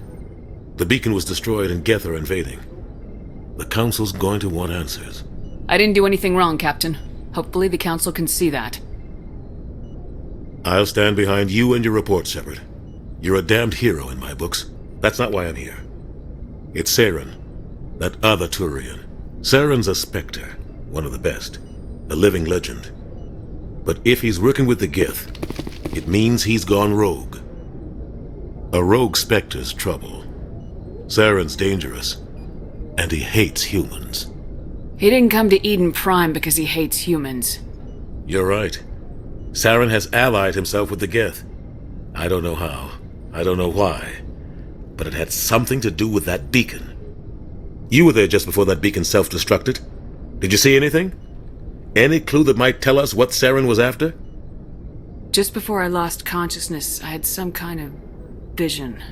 Speaker 3: The beacon was destroyed and Geth are invading. The Council's going to want answers.
Speaker 9: I didn't do anything wrong, Captain. Hopefully the Council can see that.
Speaker 3: I'll stand behind you and your report, Shepard. You're a damned hero in my books. That's not why I'm here. It's Saren, that other Turian. Saren's a Spectre, one of the best. A living legend. But if he's working with the Geth, it means he's gone rogue. A rogue Spectre's trouble. Saren's dangerous, and he hates humans.
Speaker 9: He didn't come to Eden Prime because he hates humans.
Speaker 3: You're right. Saren has allied himself with the Geth. I don't know how. I don't know why. But it had something to do with that beacon. You were there just before that beacon self-destructed. Did you see anything? Any clue that might tell us what Saren was after?
Speaker 9: Just before I lost consciousness, I had some kind of vision.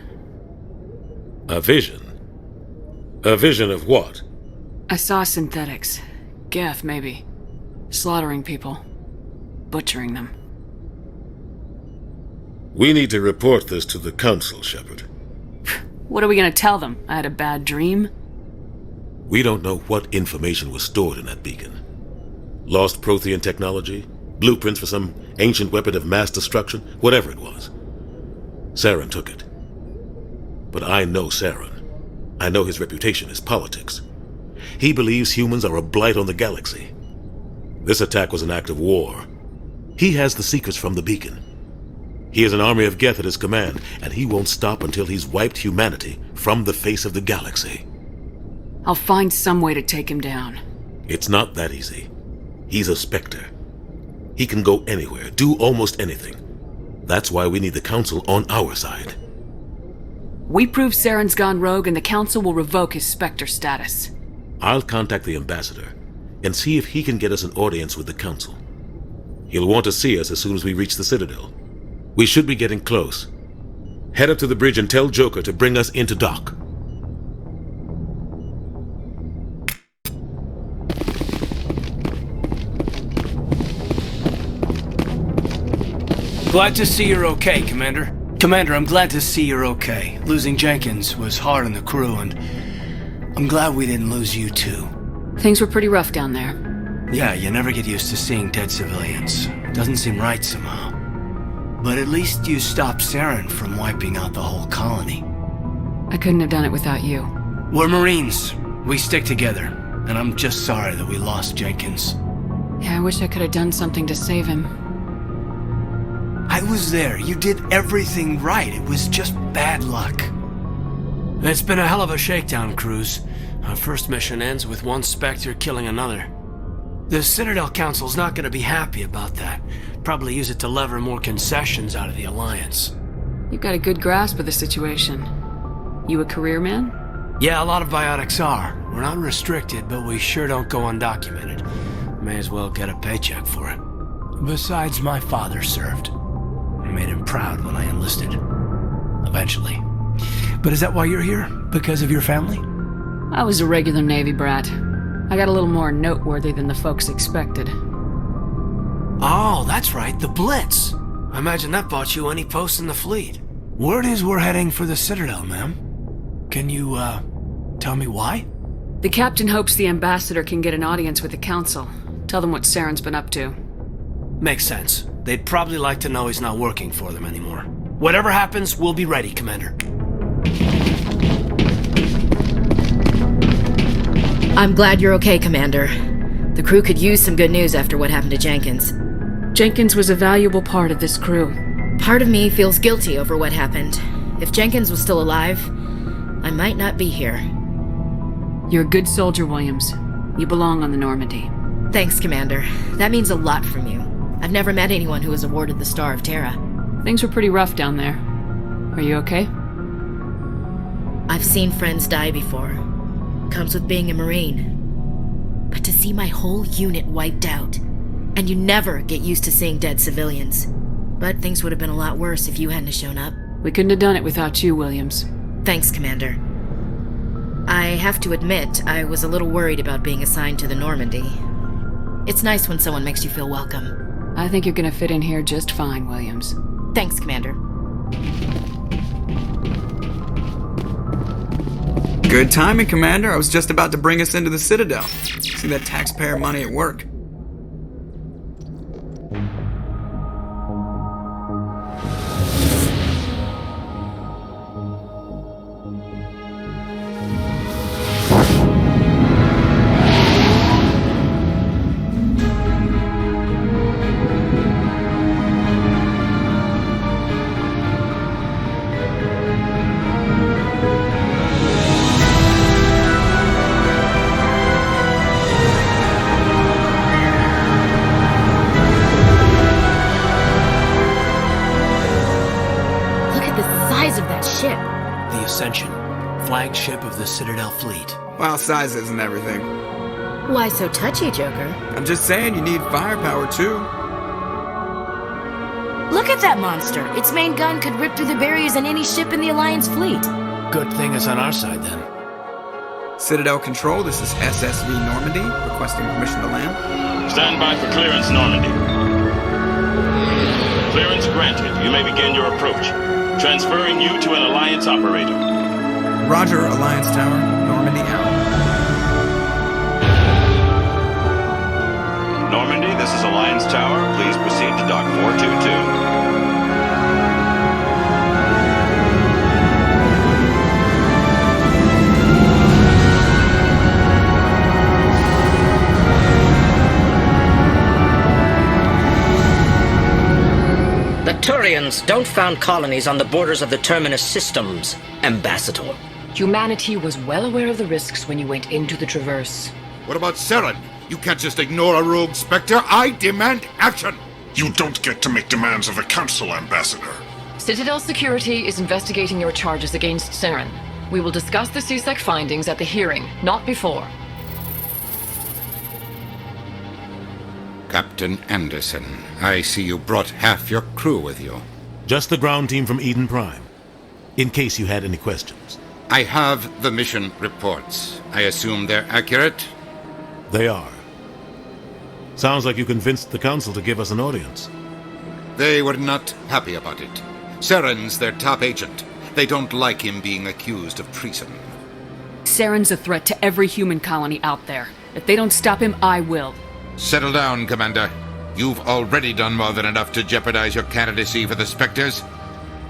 Speaker 3: A vision? A vision of what?
Speaker 9: I saw synthetics. Geth, maybe. Slaughtering people. Butchering them.
Speaker 3: We need to report this to the Council, Shepard.
Speaker 9: What are we gonna tell them? I had a bad dream?
Speaker 3: We don't know what information was stored in that beacon. Lost Prothean technology? Blueprints for some ancient weapon of mass destruction? Whatever it was. Saren took it. But I know Saren. I know his reputation is politics. He believes humans are a blight on the galaxy. This attack was an act of war. He has the secrets from the beacon. He has an army of Geth at his command, and he won't stop until he's wiped humanity from the face of the galaxy.
Speaker 9: I'll find some way to take him down.
Speaker 3: It's not that easy. He's a Spectre. He can go anywhere, do almost anything. That's why we need the Council on our side.
Speaker 9: We prove Saren's gone rogue and the Council will revoke his Spectre status.
Speaker 3: I'll contact the Ambassador and see if he can get us an audience with the Council. He'll want to see us as soon as we reach the Citadel. We should be getting close. Head up to the bridge and tell Joker to bring us into dock.
Speaker 18: Glad to see you're okay, Commander. Commander, I'm glad to see you're okay. Losing Jenkins was hard on the crew, and I'm glad we didn't lose you too.
Speaker 9: Things were pretty rough down there.
Speaker 18: Yeah, you never get used to seeing dead civilians. Doesn't seem right somehow. But at least you stopped Saren from wiping out the whole colony.
Speaker 9: I couldn't have done it without you.
Speaker 18: We're Marines. We stick together. And I'm just sorry that we lost Jenkins.
Speaker 9: Yeah, I wish I could have done something to save him.
Speaker 18: I was there. You did everything right. It was just bad luck. It's been a hell of a shakedown, Cruz. Our first mission ends with one Spectre killing another. The Citadel Council's not going to be happy about that. Probably use it to lever more concessions out of the Alliance.
Speaker 9: You've got a good grasp of the situation. You a career man?
Speaker 18: Yeah, a lot of biotics are. We're not restricted, but we sure don't go undocumented. May as well get a paycheck for it. Besides, my father served. I made him proud when I enlisted. Eventually. But is that why you're here? Because of your family?
Speaker 9: I was a regular Navy brat. I got a little more noteworthy than the folks expected.
Speaker 18: Oh, that's right, the Blitz. I imagine that bought you any post in the fleet. Word is we're heading for the Citadel, ma'am. Can you, tell me why?
Speaker 9: The captain hopes the Ambassador can get an audience with the Council. Tell them what Saren's been up to.
Speaker 18: Makes sense. They'd probably like to know he's not working for them anymore. Whatever happens, we'll be ready, Commander.
Speaker 13: I'm glad you're okay, Commander. The crew could use some good news after what happened to Jenkins.
Speaker 9: Jenkins was a valuable part of this crew.
Speaker 13: Part of me feels guilty over what happened. If Jenkins was still alive, I might not be here.
Speaker 9: You're a good soldier, Williams. You belong on the Normandy.
Speaker 13: Thanks, Commander. That means a lot from you. I've never met anyone who was awarded the Star of Terra.
Speaker 9: Things were pretty rough down there. Are you okay?
Speaker 13: I've seen friends die before. Comes with being a Marine. But to see my whole unit wiped out, and you never get used to seeing dead civilians. But things would have been a lot worse if you hadn't shown up.
Speaker 9: We couldn't have done it without you, Williams.
Speaker 13: Thanks, Commander. I have to admit, I was a little worried about being assigned to the Normandy. It's nice when someone makes you feel welcome.
Speaker 9: I think you're gonna fit in here just fine, Williams.
Speaker 13: Thanks, Commander.
Speaker 5: Good timing, Commander. I was just about to bring us into the Citadel. See that taxpayer money at work.
Speaker 18: flagship of the Citadel fleet.
Speaker 5: Well, size isn't everything.
Speaker 13: Why so touchy, Joker?
Speaker 5: I'm just saying you need firepower too.
Speaker 13: Look at that monster. Its main gun could rip through the barriers in any ship in the Alliance fleet.
Speaker 18: Good thing it's on our side then.
Speaker 5: Citadel Control, this is SSV Normandy, requesting permission to land.
Speaker 19: Stand by for clearance, Normandy. Clearance granted. You may begin your approach. Transferring you to an Alliance operator.
Speaker 5: Roger, Alliance Tower. Normandy out.
Speaker 19: Normandy, this is Alliance Tower. Please proceed to Dock 422.
Speaker 20: The Turians don't found colonies on the borders of the Terminus systems, Ambassador.
Speaker 21: Humanity was well aware of the risks when you went into the Traverse.
Speaker 2: What about Saren? You can't just ignore a rogue Spectre. I demand action!
Speaker 22: You don't get to make demands of the Council, Ambassador.
Speaker 21: Citadel Security is investigating your charges against Saren. We will discuss the CSEC findings at the hearing, not before.
Speaker 2: Captain Anderson, I see you brought half your crew with you.
Speaker 3: Just the ground team from Eden Prime, in case you had any questions.
Speaker 2: I have the mission reports. I assume they're accurate?
Speaker 3: They are. Sounds like you convinced the Council to give us an audience.
Speaker 2: They were not happy about it. Saren's their top agent. They don't like him being accused of treason.
Speaker 9: Saren's a threat to every human colony out there. If they don't stop him, I will.
Speaker 2: Settle down, Commander. You've already done more than enough to jeopardize your candidacy for the Spectres.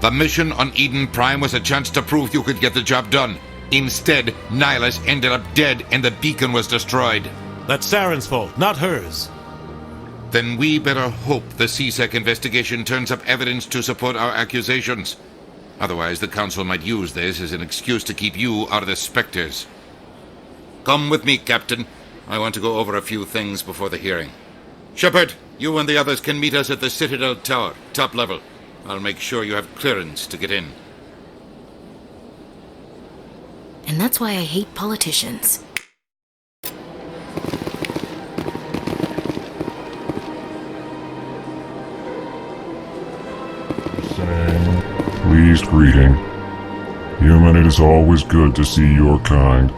Speaker 2: The mission on Eden Prime was a chance to prove you could get the job done. Instead, Nihilus ended up dead and the beacon was destroyed.
Speaker 3: That's Saren's fault, not hers.
Speaker 2: Then we better hope the CSEC investigation turns up evidence to support our accusations. Otherwise, the Council might use this as an excuse to keep you out of the Spectres. Come with me, Captain. I want to go over a few things before the hearing. Shepard, you and the others can meet us at the Citadel Tower, top level. I'll make sure you have clearance to get in.
Speaker 13: And that's why I hate politicians.
Speaker 23: Saying, pleased greeting. Human, it is always good to see your kind.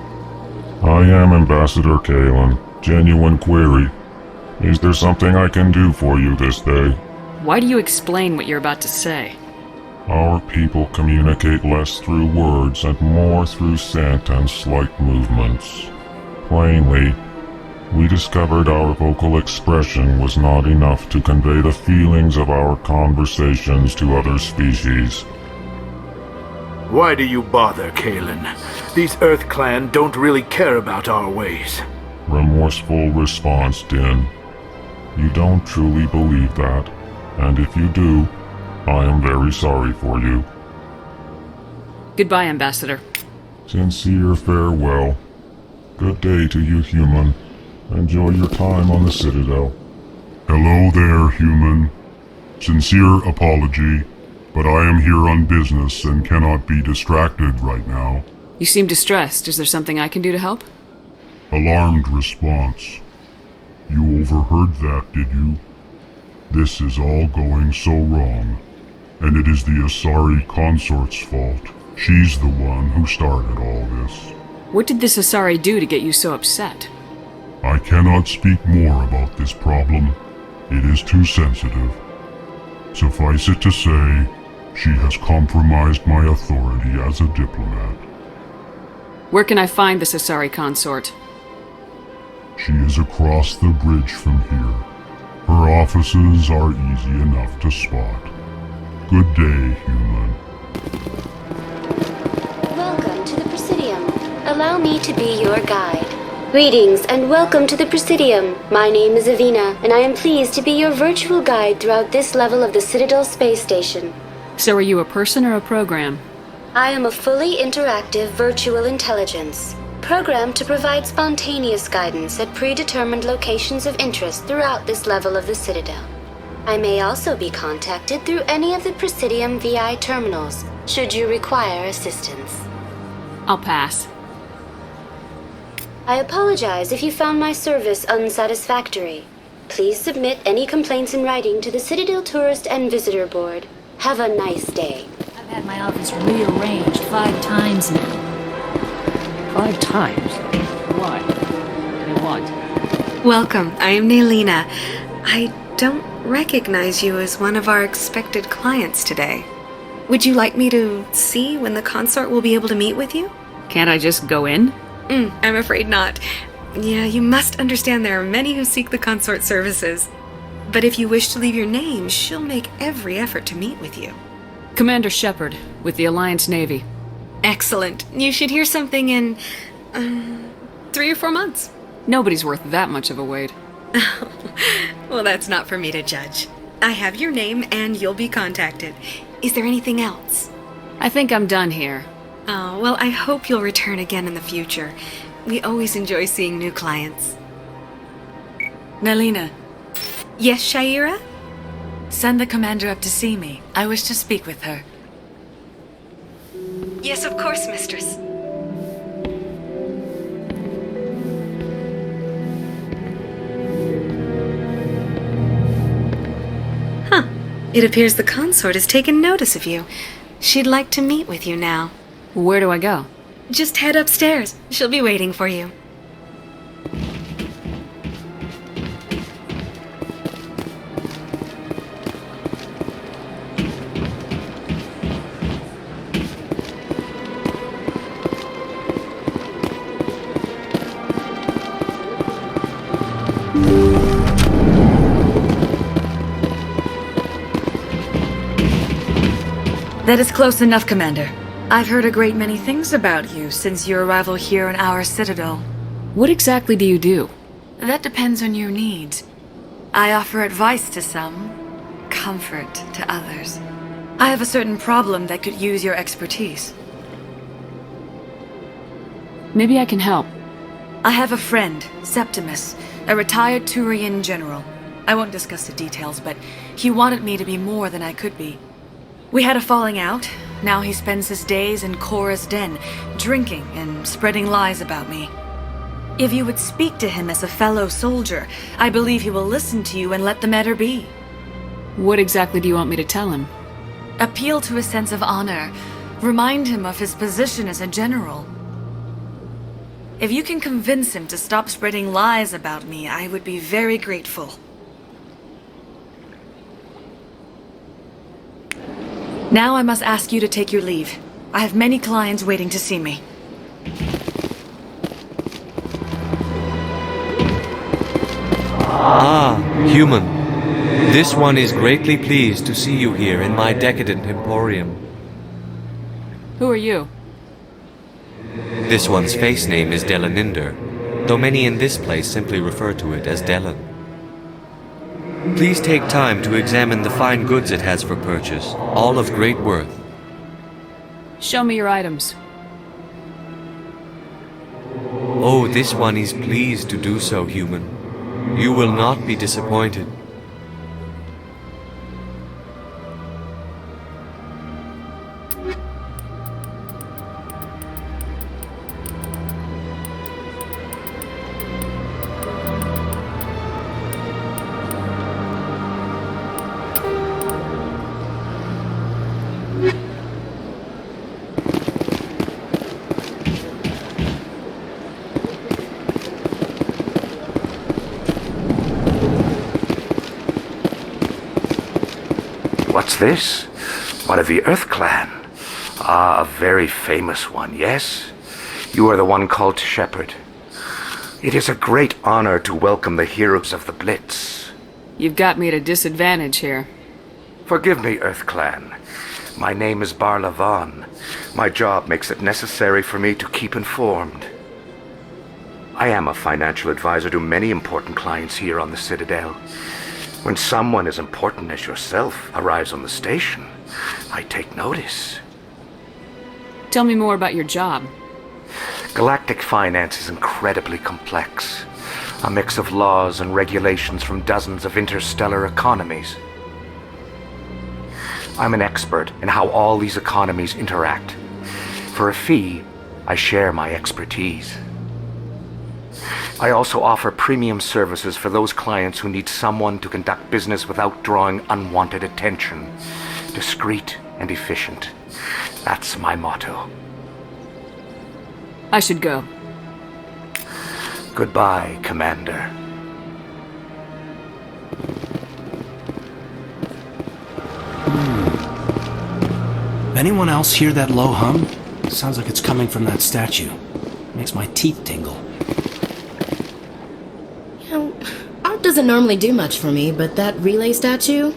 Speaker 23: I am Ambassador Kalen. Genuine query. Is there something I can do for you this day?
Speaker 9: Why do you explain what you're about to say?
Speaker 23: Our people communicate less through words and more through scent and slight movements. Plainly, we discovered our vocal expression was not enough to convey the feelings of our conversations to other species.
Speaker 24: Why do you bother, Kalen? These Earth Clan don't really care about our ways.
Speaker 23: Remorseful response, Din. You don't truly believe that, and if you do, I am very sorry for you.
Speaker 9: Goodbye, Ambassador.
Speaker 23: Sincere farewell. Good day to you, human. Enjoy your time on the Citadel. Hello there, human. Sincere apology, but I am here on business and cannot be distracted right now.
Speaker 9: You seem distressed. Is there something I can do to help?
Speaker 23: Alarmed response. You overheard that, did you? This is all going so wrong. And it is the Asari consort's fault. She's the one who started all this.
Speaker 9: What did this Asari do to get you so upset?
Speaker 23: I cannot speak more about this problem. It is too sensitive. Suffice it to say, she has compromised my authority as a diplomat.
Speaker 9: Where can I find this Asari consort?
Speaker 23: She is across the bridge from here. Her offices are easy enough to spot. Good day, human.
Speaker 25: Welcome to the Presidium. Allow me to be your guide. Greetings and welcome to the Presidium. My name is Avina, and I am pleased to be your virtual guide throughout this level of the Citadel space station.
Speaker 9: So are you a person or a program?
Speaker 25: I am a fully interactive virtual intelligence, programmed to provide spontaneous guidance at predetermined locations of interest throughout this level of the Citadel. I may also be contacted through any of the Presidium VI terminals, should you require assistance.
Speaker 9: I'll pass.
Speaker 25: I apologize if you found my service unsatisfactory. Please submit any complaints in writing to the Citadel Tourist and Visitor Board. Have a nice day.
Speaker 15: I've had my office rearranged 5 times now.
Speaker 8: 5 times? Why? What do you want?
Speaker 4: Welcome, I am Nailina. I don't recognize you as one of our expected clients today. Would you like me to see when the consort will be able to meet with you?
Speaker 9: Can't I just go in?
Speaker 4: I'm afraid not. Yeah, you must understand there are many who seek the consort services. But if you wish to leave your name, she'll make every effort to meet with you.
Speaker 9: Commander Shepard, with the Alliance Navy.
Speaker 4: Excellent. You should hear something in 3 or 4 months.
Speaker 9: Nobody's worth that much of a wait.
Speaker 4: Well, that's not for me to judge. I have your name and you'll be contacted. Is there anything else?
Speaker 9: I think I'm done here.
Speaker 4: Oh, well, I hope you'll return again in the future. We always enjoy seeing new clients.
Speaker 6: Nalina.
Speaker 4: Yes, Shaira?
Speaker 6: Send the commander up to see me. I wish to speak with her.
Speaker 4: Yes, of course, mistress. Huh. It appears the consort has taken notice of you. She'd like to meet with you now.
Speaker 9: Where do I go?
Speaker 4: Just head upstairs. She'll be waiting for you.
Speaker 6: That is close enough, Commander. I've heard a great many things about you since your arrival here in our citadel.
Speaker 9: What exactly do you do?
Speaker 6: That depends on your needs. I offer advice to some, comfort to others. I have a certain problem that could use your expertise.
Speaker 9: Maybe I can help.
Speaker 6: I have a friend, Septimus, a retired Turian general. I won't discuss the details, but he wanted me to be more than I could be. We had a falling out. Now he spends his days in Cora's den, drinking and spreading lies about me. If you would speak to him as a fellow soldier, I believe he will listen to you and let the matter be.
Speaker 9: What exactly do you want me to tell him?
Speaker 6: Appeal to his sense of honor. Remind him of his position as a general. If you can convince him to stop spreading lies about me, I would be very grateful. Now I must ask you to take your leave. I have many clients waiting to see me.
Speaker 10: Ah, human. This one is greatly pleased to see you here in my decadent emporium.
Speaker 9: Who are you?
Speaker 10: This one's face name is Delaninder, though many in this place simply refer to it as Delan. Please take time to examine the fine goods it has for purchase, all of great worth.
Speaker 9: Show me your items.
Speaker 10: Oh, this one is pleased to do so, human. You will not be disappointed.
Speaker 24: What's this? One of the Earth Clan. Ah, a very famous one, yes? You are the one called Shepard. It is a great honor to welcome the heroes of the Blitz.
Speaker 9: You've got me at a disadvantage here.
Speaker 24: Forgive me, Earth Clan. My name is Barla Vaughn. My job makes it necessary for me to keep informed. I am a financial advisor to many important clients here on the Citadel. When someone as important as yourself arrives on the station, I take notice.
Speaker 9: Tell me more about your job.
Speaker 24: Galactic finance is incredibly complex. A mix of laws and regulations from dozens of interstellar economies. I'm an expert in how all these economies interact. For a fee, I share my expertise. I also offer premium services for those clients who need someone to conduct business without drawing unwanted attention. Discreet and efficient. That's my motto.
Speaker 9: I should go.
Speaker 24: Goodbye, Commander.
Speaker 18: Anyone else hear that low hum? Sounds like it's coming from that statue. Makes my teeth tingle.
Speaker 13: You know, art doesn't normally do much for me, but that relay statue,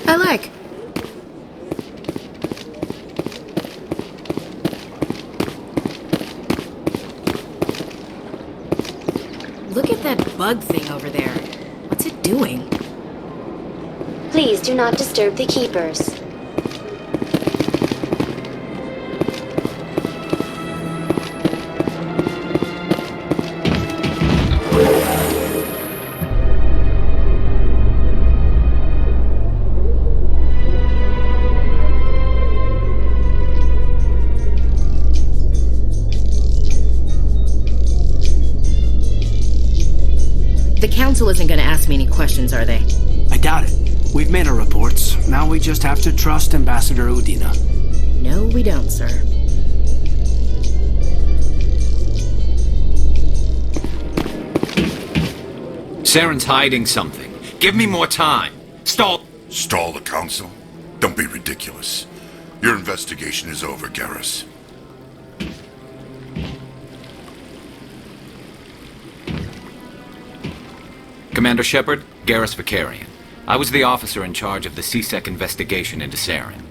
Speaker 13: I like. Look at that bug thing over there. What's it doing?
Speaker 25: Please do not disturb the keepers.
Speaker 13: The council isn't gonna ask me any questions, are they?
Speaker 18: I doubt it. We've made our reports. Now we just have to trust Ambassador Udina.
Speaker 13: No, we don't, sir.
Speaker 1: Saren's hiding something. Give me more time. Stall
Speaker 22: the council? Don't be ridiculous. Your investigation is over, Garrus.
Speaker 1: Commander Shepard, Garrus Vicarian. I was the officer in charge of the CSEC investigation into Saren.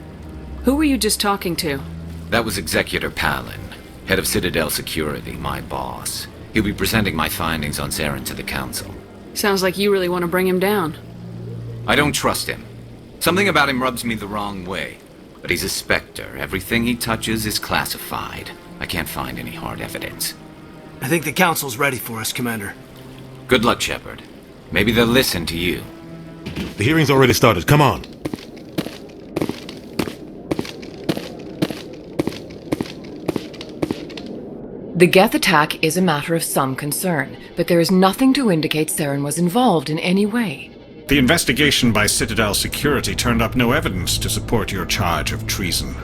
Speaker 9: Who were you just talking to?
Speaker 1: That was Executor Palin, head of Citadel Security, my boss. He'll be presenting my findings on Saren to the Council.
Speaker 9: Sounds like you really want to bring him down.
Speaker 1: I don't trust him. Something about him rubs me the wrong way. But he's a Spectre. Everything he touches is classified. I can't find any hard evidence.
Speaker 18: I think the Council's ready for us, Commander.
Speaker 1: Good luck, Shepard. Maybe they'll listen to you.
Speaker 3: The hearing's already started. Come on.
Speaker 21: The Geth attack is a matter of some concern, but there is nothing to indicate Saren was involved in any way.
Speaker 7: The investigation by Citadel Security turned up no evidence to support your charge of treason.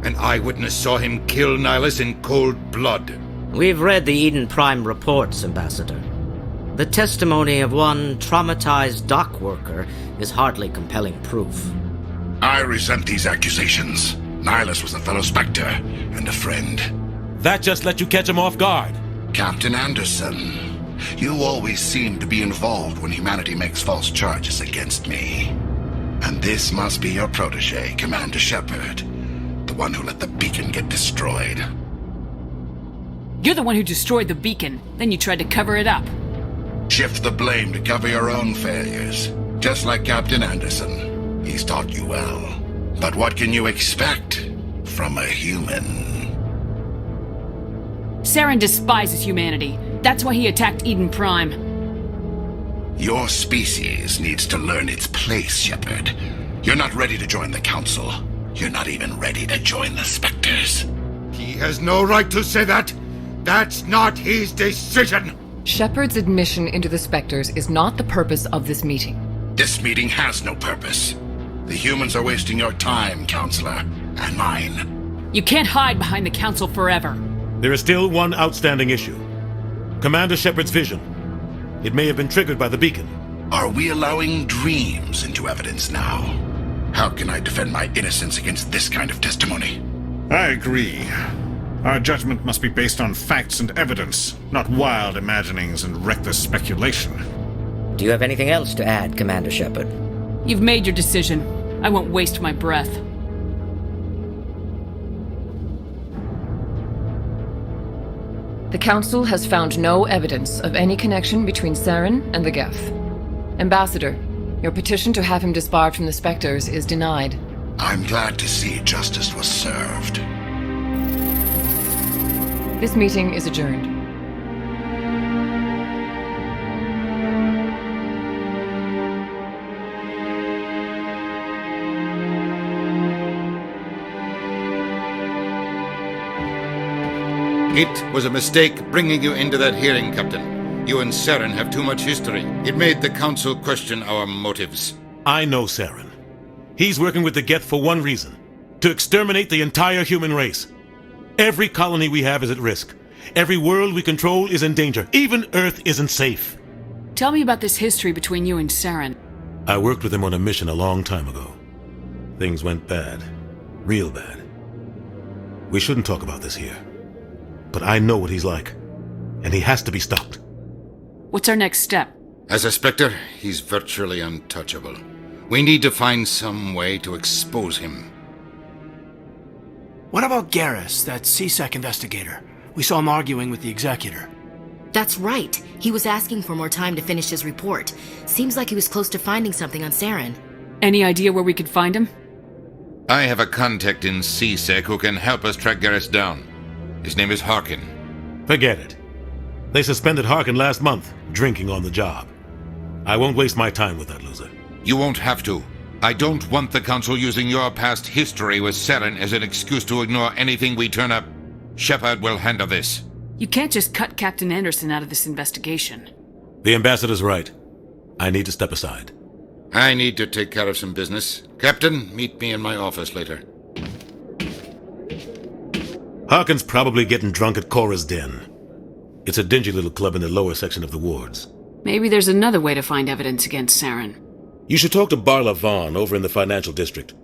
Speaker 2: An eyewitness saw him kill Nihilus in cold blood.
Speaker 20: We've read the Eden Prime reports, Ambassador. The testimony of one traumatized dock worker is hardly compelling proof.
Speaker 16: I resent these accusations. Nihilus was a fellow Spectre and a friend.
Speaker 3: That just let you catch him off guard.
Speaker 16: Captain Anderson, you always seem to be involved when humanity makes false charges against me. And this must be your protege, Commander Shepard, the one who let the beacon get destroyed.
Speaker 9: You're the one who destroyed the beacon, then you tried to cover it up.
Speaker 16: Shift the blame to cover your own failures. Just like Captain Anderson. He's taught you well. But what can you expect from a human?
Speaker 9: Saren despises humanity. That's why he attacked Eden Prime.
Speaker 16: Your species needs to learn its place, Shepard. You're not ready to join the Council. You're not even ready to join the Spectres.
Speaker 2: He has no right to say that. That's not his decision.
Speaker 21: Shepard's admission into the Spectres is not the purpose of this meeting.
Speaker 16: This meeting has no purpose. The humans are wasting your time, Counselor, and mine.
Speaker 9: You can't hide behind the Council forever.
Speaker 3: There is still one outstanding issue. Commander Shepard's vision. It may have been triggered by the beacon.
Speaker 16: Are we allowing dreams into evidence now? How can I defend my innocence against this kind of testimony?
Speaker 7: I agree. Our judgment must be based on facts and evidence, not wild imaginings and reckless speculation.
Speaker 20: Do you have anything else to add, Commander Shepard?
Speaker 9: You've made your decision. I won't waste my breath.
Speaker 21: The Council has found no evidence of any connection between Saren and the Geth. Ambassador, your petition to have him disbarred from the Spectres is denied.
Speaker 16: I'm glad to see justice was served.
Speaker 21: This meeting is adjourned.
Speaker 2: It was a mistake bringing you into that hearing, Captain. You and Saren have too much history. It made the Council question our motives.
Speaker 3: I know Saren. He's working with the Geth for one reason: to exterminate the entire human race. Every colony we have is at risk. Every world we control is in danger. Even Earth isn't safe.
Speaker 9: Tell me about this history between you and Saren.
Speaker 3: I worked with him on a mission a long time ago. Things went bad. Real bad. We shouldn't talk about this here. But I know what he's like. And he has to be stopped.
Speaker 9: What's our next step?
Speaker 2: As a Spectre, he's virtually untouchable. We need to find some way to expose him.
Speaker 18: What about Garrus, that CSEC investigator? We saw him arguing with the Executor.
Speaker 13: That's right. He was asking for more time to finish his report. Seems like he was close to finding something on Saren.
Speaker 9: Any idea where we could find him?
Speaker 2: I have a contact in CSEC who can help us track Garrus down. His name is Harkin.
Speaker 3: Forget it. They suspended Harkin last month, drinking on the job. I won't waste my time with that loser.
Speaker 2: You won't have to. I don't want the Council using your past history with Saren as an excuse to ignore anything we turn up. Shepard will handle this.
Speaker 9: You can't just cut Captain Anderson out of this investigation.
Speaker 3: The ambassador's right. I need to step aside.
Speaker 2: I need to take care of some business. Captain, meet me in my office later.
Speaker 3: Harkin's probably getting drunk at Cora's Den. It's a dingy little club in the lower section of the wards.
Speaker 9: Maybe there's another way to find evidence against Saren.
Speaker 3: You should talk to Barla Vaughn over in the financial district.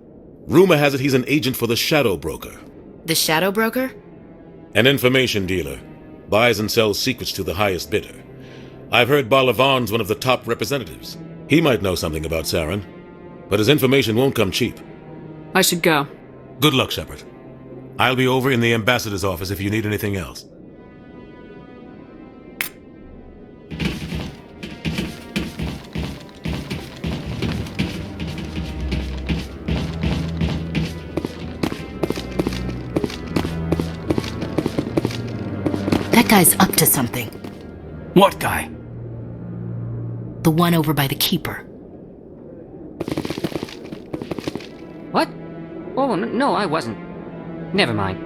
Speaker 3: Rumor has it he's an agent for the Shadow Broker.
Speaker 13: The Shadow Broker?
Speaker 3: An information dealer. Buys and sells secrets to the highest bidder. I've heard Barla Vaughn's one of the top representatives. He might know something about Saren, but his information won't come cheap.
Speaker 9: I should go.
Speaker 3: Good luck, Shepard. I'll be over in the ambassador's office if you need anything else.
Speaker 13: That guy's up to something.
Speaker 18: What guy?
Speaker 13: The one over by the Keeper.
Speaker 5: What? Oh, no, I wasn't. Never mind.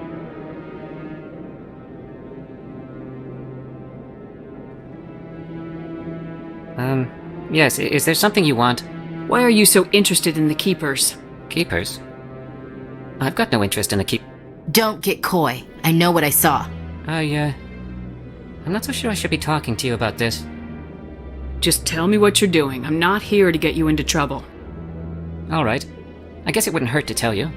Speaker 5: Yes, is there something you want?
Speaker 9: Why are you so interested in the Keepers?
Speaker 5: Keepers? I've got no interest in the
Speaker 13: Don't get coy. I know what I saw.
Speaker 5: I'm not so sure I should be talking to you about this.
Speaker 9: Just tell me what you're doing. I'm not here to get you into trouble.
Speaker 5: All right. I guess it wouldn't hurt to tell you.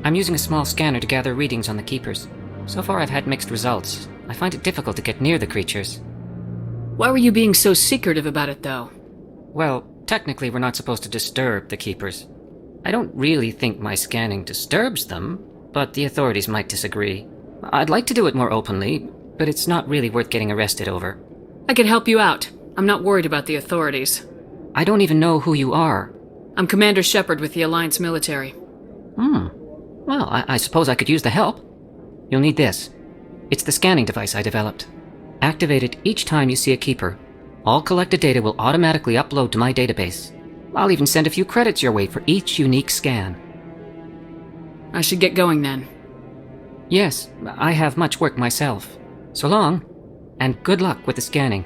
Speaker 5: I'm using a small scanner to gather readings on the Keepers. So far I've had mixed results. I find it difficult to get near the creatures.
Speaker 9: Why were you being so secretive about it, though?
Speaker 5: Well, technically we're not supposed to disturb the Keepers. I don't really think my scanning disturbs them, but the authorities might disagree. I'd like to do it more openly, but it's not really worth getting arrested over.
Speaker 9: I can help you out. I'm not worried about the authorities.
Speaker 5: I don't even know who you are.
Speaker 9: I'm Commander Shepard with the Alliance military.
Speaker 5: Well, I suppose I could use the help. You'll need this. It's the scanning device I developed. Activate it each time you see a Keeper. All collected data will automatically upload to my database. I'll even send a few credits your way for each unique scan.
Speaker 9: I should get going then.
Speaker 5: Yes, I have much work myself. So long, and good luck with the scanning.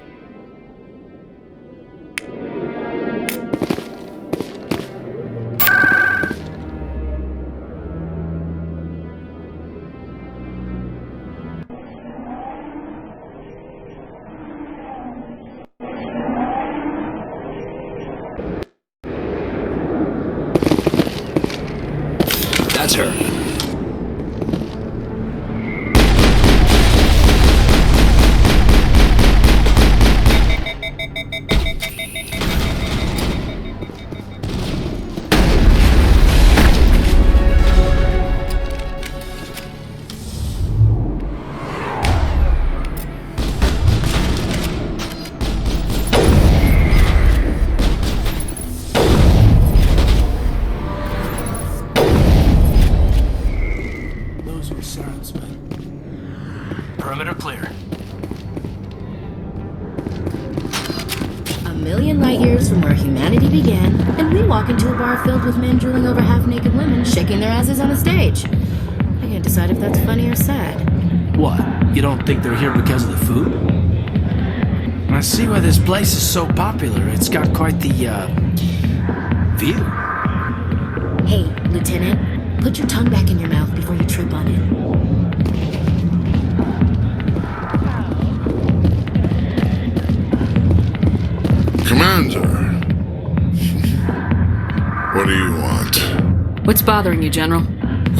Speaker 18: That's her. Perimeter clear.
Speaker 13: A million light years from where humanity began, and we walk into a bar filled with men drooling over half-naked women shaking their asses on a stage. I can't decide if that's funny or sad.
Speaker 18: What? You don't think they're here because of the food? I see why this place is so popular. It's got quite the, view.
Speaker 13: Hey, Lieutenant, put your tongue back in your mouth before you trip on it.
Speaker 22: Commander. What do you want?
Speaker 9: What's bothering you, General?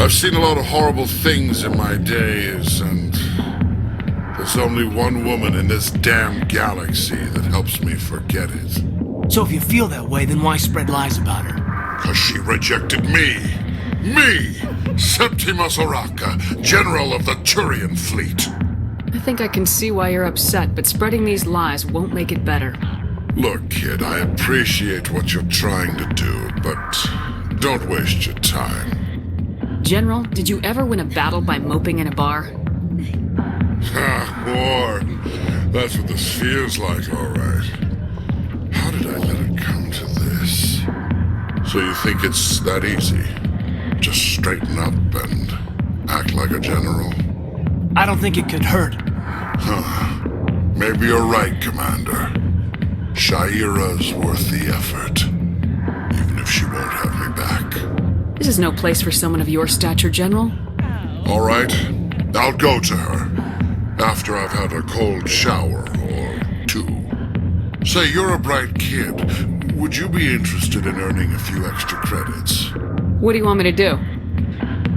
Speaker 22: I've seen a lot of horrible things in my days, and there's only one woman in this damn galaxy that helps me forget it.
Speaker 18: So if you feel that way, then why spread lies about her?
Speaker 22: 'Cause she rejected me! Me! Septimus Oraka, General of the Turian Fleet!
Speaker 9: I think I can see why you're upset, but spreading these lies won't make it better.
Speaker 22: Look, kid, I appreciate what you're trying to do, but don't waste your time.
Speaker 9: General, did you ever win a battle by moping in a bar?
Speaker 22: Ha, war. That's what this feels like, all right. How did I let it come to this? So you think it's that easy? Just straighten up and act like a general?
Speaker 18: I don't think it could hurt.
Speaker 22: Huh. Maybe you're right, Commander. Shaira's worth the effort. Even if she won't have me back.
Speaker 9: This is no place for someone of your stature, General.
Speaker 22: All right. I'll go to her. After I've had a cold shower or two. Say, you're a bright kid. Would you be interested in earning a few extra credits?
Speaker 9: What do you want me to do?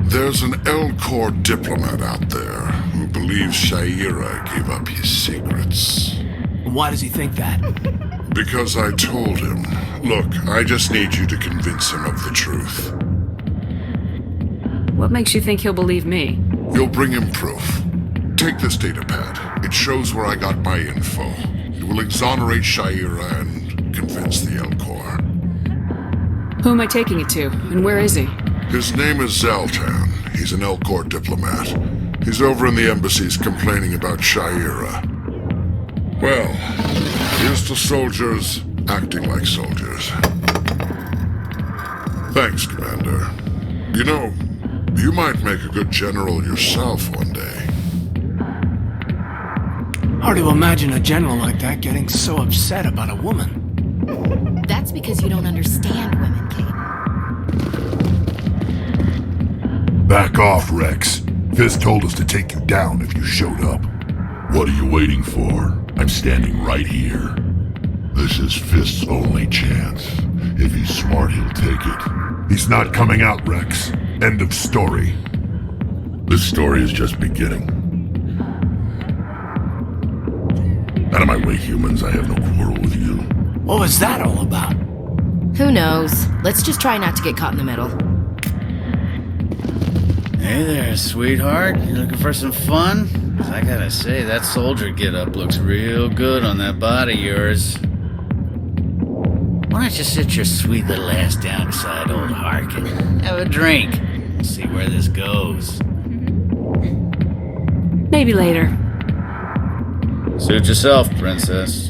Speaker 22: There's an L-Corps diplomat out there who believes Shaira gave up his secrets.
Speaker 18: Why does he think that?
Speaker 22: Because I told him. Look, I just need you to convince him of the truth.
Speaker 9: What makes you think he'll believe me?
Speaker 22: You'll bring him proof. Take this datapad. It shows where I got my info. It will exonerate Shaira and convince the L-Corps.
Speaker 9: Who am I taking it to, and where is he?
Speaker 22: His name is Zaltan. He's an L-Corps diplomat. He's over in the embassies complaining about Shaira. Well, here's to soldiers acting like soldiers. Thanks, Commander. You know, you might make a good general yourself one day.
Speaker 18: Hard to imagine a general like that getting so upset about a woman.
Speaker 13: That's because you don't understand women, Kate.
Speaker 22: Back off, Rex. Fist told us to take you down if you showed up. What are you waiting for? I'm standing right here. This is Fist's only chance. If he's smart, he'll take it. He's not coming out, Rex. End of story. This story is just beginning. Out of my way, humans. I have no quarrel with you.
Speaker 18: What was that all about?
Speaker 13: Who knows? Let's just try not to get caught in the middle.
Speaker 11: Hey there, sweetheart. You looking for some fun? 'Cause I gotta say, that soldier get-up looks real good on that body of yours. Why don't you sit your sweet little ass down beside old Harkin? Have a drink. And see where this goes.
Speaker 9: Maybe later.
Speaker 11: Suit yourself, princess.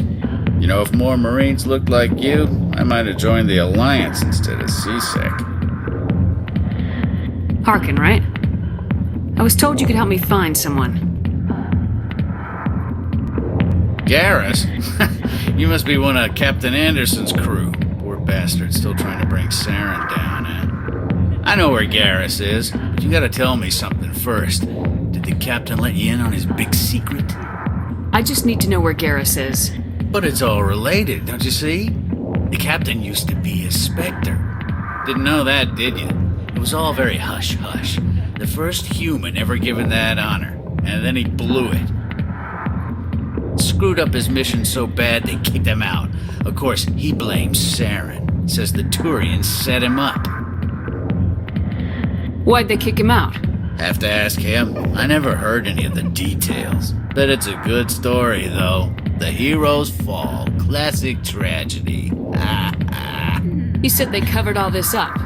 Speaker 11: You know, if more Marines looked like you, I might have joined the Alliance instead of CSEC.
Speaker 9: Harkin, right? I was told you could help me find someone.
Speaker 11: Garrus? You must be one of Captain Anderson's crew. Poor bastard, still trying to bring Saren down, eh? I know where Garrus is, but you gotta tell me something first. Did the captain let you in on his big secret?
Speaker 9: I just need to know where Garrus is.
Speaker 11: But it's all related, don't you see? The captain used to be a Spectre. Didn't know that, did you? It was all very hush-hush. The first human ever given that honor, and then he blew it. Screwed up his mission so bad they kicked him out. Of course, he blames Saren. Says the Turians set him up.
Speaker 9: Why'd they kick him out?
Speaker 11: Have to ask him. I never heard any of the details. Bet it's a good story, though. The heroes fall. Classic tragedy.
Speaker 9: You said they covered all this up.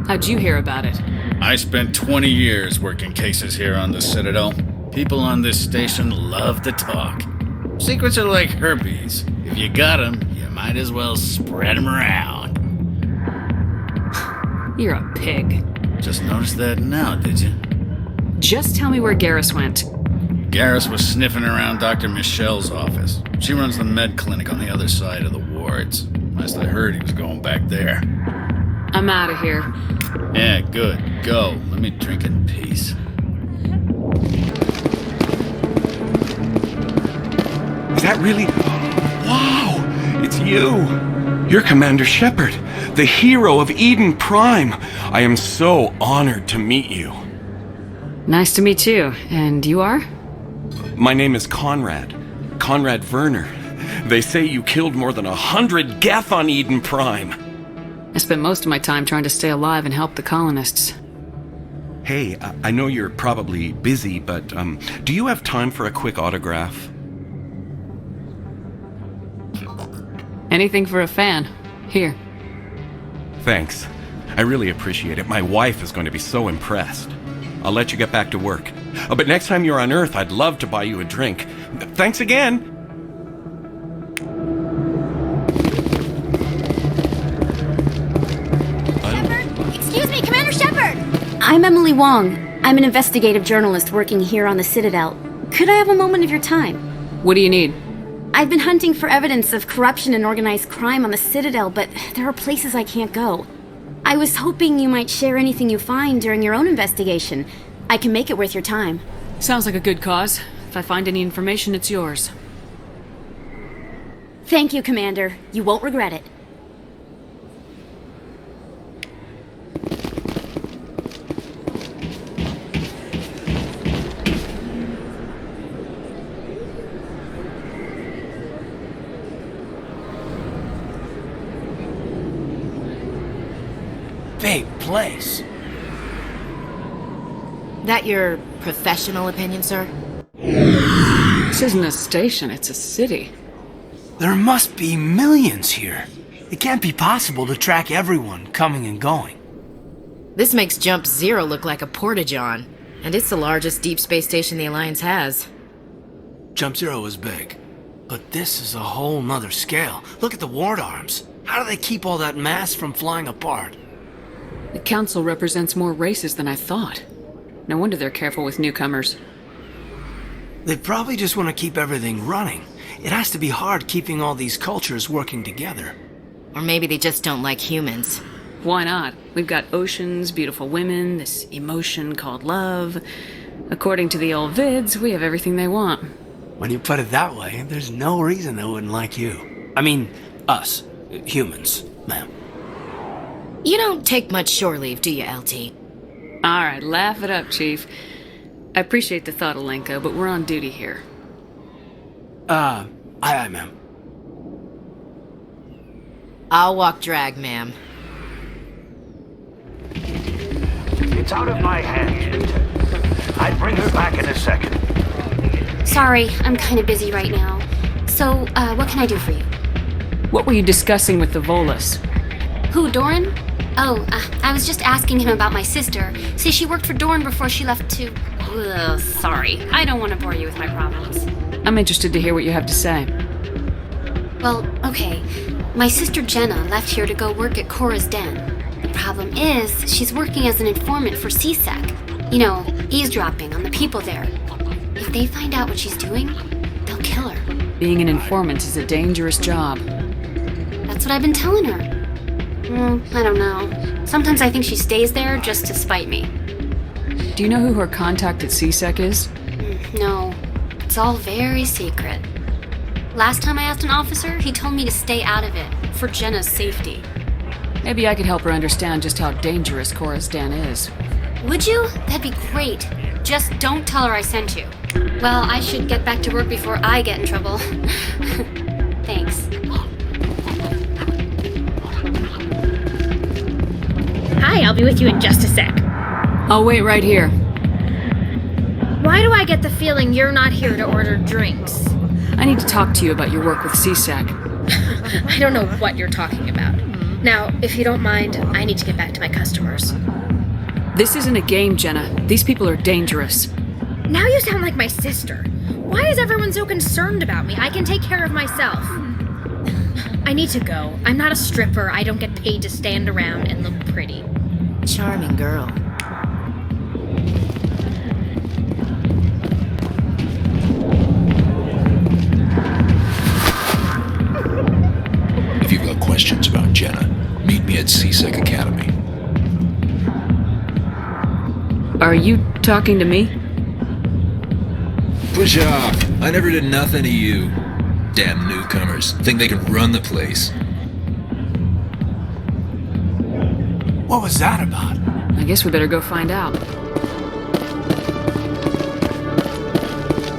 Speaker 9: How'd you hear about it?
Speaker 11: I spent 20 years working cases here on the Citadel. People on this station love to talk. Secrets are like herpes. If you got them, you might as well spread them around.
Speaker 9: You're a pig.
Speaker 11: Just noticed that now, did you?
Speaker 9: Just tell me where Garrus went.
Speaker 11: Garrus was sniffing around Dr. Michelle's office. She runs the med clinic on the other side of the wards. Last I heard, he was going back there.
Speaker 9: I'm out of here.
Speaker 11: Yeah, good. Go. Let me drink in peace.
Speaker 12: Is that really... Wow! It's you! You're Commander Shepard, the hero of Eden Prime. I am so honored to meet you.
Speaker 9: Nice to meet you. And you are?
Speaker 12: My name is Conrad. Conrad Werner. They say you killed more than 100 Geth on Eden Prime.
Speaker 9: I spent most of my time trying to stay alive and help the colonists.
Speaker 12: Hey, I know you're probably busy, but do you have time for a quick autograph?
Speaker 9: Anything for a fan. Here.
Speaker 12: Thanks. I really appreciate it. My wife is going to be so impressed. I'll let you get back to work. Oh, but next time you're on Earth, I'd love to buy you a drink. Thanks again!
Speaker 14: Shepard? Excuse me, Commander Shepard! I'm Emily Wong. I'm an investigative journalist working here on the Citadel. Could I have a moment of your time?
Speaker 9: What do you need?
Speaker 14: I've been hunting for evidence of corruption and organized crime on the Citadel, but there are places I can't go. I was hoping you might share anything you find during your own investigation. I can make it worth your time.
Speaker 9: Sounds like a good cause. If I find any information, it's yours.
Speaker 14: Thank you, Commander. You won't regret it.
Speaker 18: Big place.
Speaker 13: That your professional opinion, sir?
Speaker 9: This isn't a station, it's a city.
Speaker 18: There must be millions here. It can't be possible to track everyone coming and going.
Speaker 13: This makes Jump Zero look like a porta-john, and it's the largest deep space station the Alliance has.
Speaker 18: Jump Zero is big, but this is a whole nother scale. Look at the ward arms. How do they keep all that mass from flying apart?
Speaker 9: The Council represents more races than I thought. No wonder they're careful with newcomers.
Speaker 18: They probably just want to keep everything running. It has to be hard keeping all these cultures working together.
Speaker 13: Or maybe they just don't like humans.
Speaker 9: Why not? We've got oceans, beautiful women, this emotion called love. According to the old vids, we have everything they want.
Speaker 18: When you put it that way, there's no reason they wouldn't like you. I mean, us. Humans, ma'am.
Speaker 13: You don't take much shore leave, do you, LT?
Speaker 9: Alright, laugh it up, Chief. I appreciate the thought, Alenka, but we're on duty here.
Speaker 18: Aye, ma'am.
Speaker 13: I'll walk drag, ma'am.
Speaker 17: It's out of my hands. I'd bring her back in a second.
Speaker 25: Sorry, I'm kind of busy right now. So, what can I do for you?
Speaker 9: What were you discussing with the Volus?
Speaker 25: Who, Doran? Oh, I was just asking him about my sister. Say she worked for Doran before she left to... Ugh, sorry, I don't want to bore you with my problems.
Speaker 9: I'm interested to hear what you have to say.
Speaker 25: Well, okay. My sister Jenna left here to go work at Cora's Den. The problem is, she's working as an informant for CSEC. You know, eavesdropping on the people there. If they find out what she's doing, they'll kill her.
Speaker 9: Being an informant is a dangerous job.
Speaker 25: That's what I've been telling her. I don't know. Sometimes I think she stays there just to spite me.
Speaker 9: Do you know who her contact at CSEC is?
Speaker 25: No. It's all very secret. Last time I asked an officer, he told me to stay out of it, for Jenna's safety.
Speaker 9: Maybe I could help her understand just how dangerous Cora's Den is.
Speaker 25: Would you? That'd be great. Just don't tell her I sent you. Well, I should get back to work before I get in trouble. Thanks.
Speaker 14: Hi, I'll be with you in just a sec.
Speaker 9: I'll wait right here.
Speaker 14: Why do I get the feeling you're not here to order drinks?
Speaker 9: I need to talk to you about your work with CSEC.
Speaker 14: I don't know what you're talking about. Now, if you don't mind, I need to get back to my customers.
Speaker 9: This isn't a game, Jenna. These people are dangerous.
Speaker 14: Now you sound like my sister. Why is everyone so concerned about me? I can take care of myself. I need to go. I'm not a stripper. I don't get paid to stand around and look pretty.
Speaker 13: Charming girl.
Speaker 9: Are you talking to me?
Speaker 4: Push off. I never did nothing to you. Damn newcomers. Think they can run the place.
Speaker 18: What was that about?
Speaker 9: I guess we better go find out.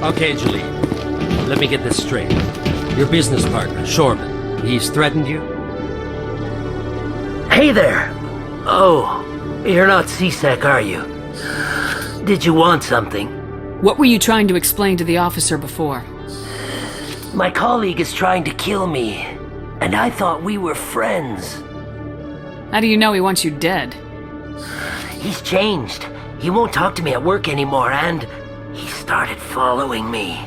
Speaker 8: Okay, Julie. Let me get this straight. Your business partner, Shorman, he's threatened you?
Speaker 15: Hey there! Oh, you're not CSEC, are you? Did you want something?
Speaker 9: What were you trying to explain to the officer before?
Speaker 15: My colleague is trying to kill me, and I thought we were friends.
Speaker 9: How do you know he wants you dead?
Speaker 15: He's changed. He won't talk to me at work anymore, and he started following me.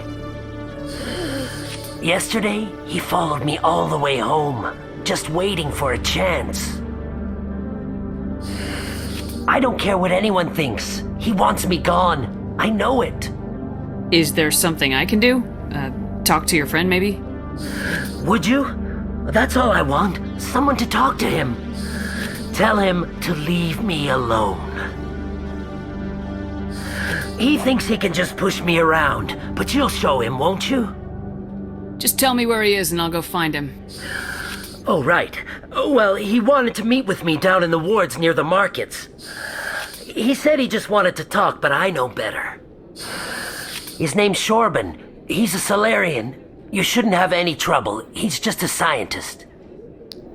Speaker 15: Yesterday, he followed me all the way home, just waiting for a chance. I don't care what anyone thinks. He wants me gone. I know it.
Speaker 9: Is there something I can do? Talk to your friend, maybe?
Speaker 15: Would you? That's all I want. Someone to talk to him. Tell him to leave me alone. He thinks he can just push me around, but you'll show him, won't you?
Speaker 9: Just tell me where he is and I'll go find him.
Speaker 15: Oh, right. Well, he wanted to meet with me down in the wards near the markets. He said he just wanted to talk, but I know better. His name's Shorban. He's a Solarian. You shouldn't have any trouble. He's just a scientist.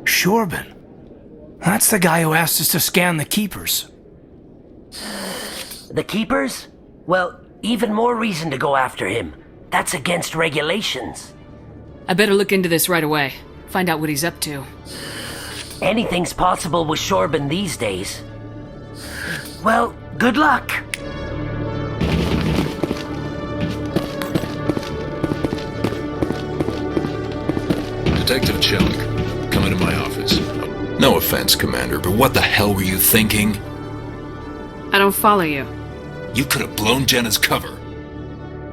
Speaker 18: Shorban? That's the guy who asked us to scan the Keepers.
Speaker 15: The Keepers? Well, even more reason to go after him. That's against regulations.
Speaker 9: I better look into this right away. Find out what he's up to.
Speaker 15: Anything's possible with Shorban these days. Well, good luck.
Speaker 4: Detective Chung, come into my office. No offense, Commander, but what the hell were you thinking?
Speaker 9: I don't follow you.
Speaker 4: You could have blown Jenna's cover.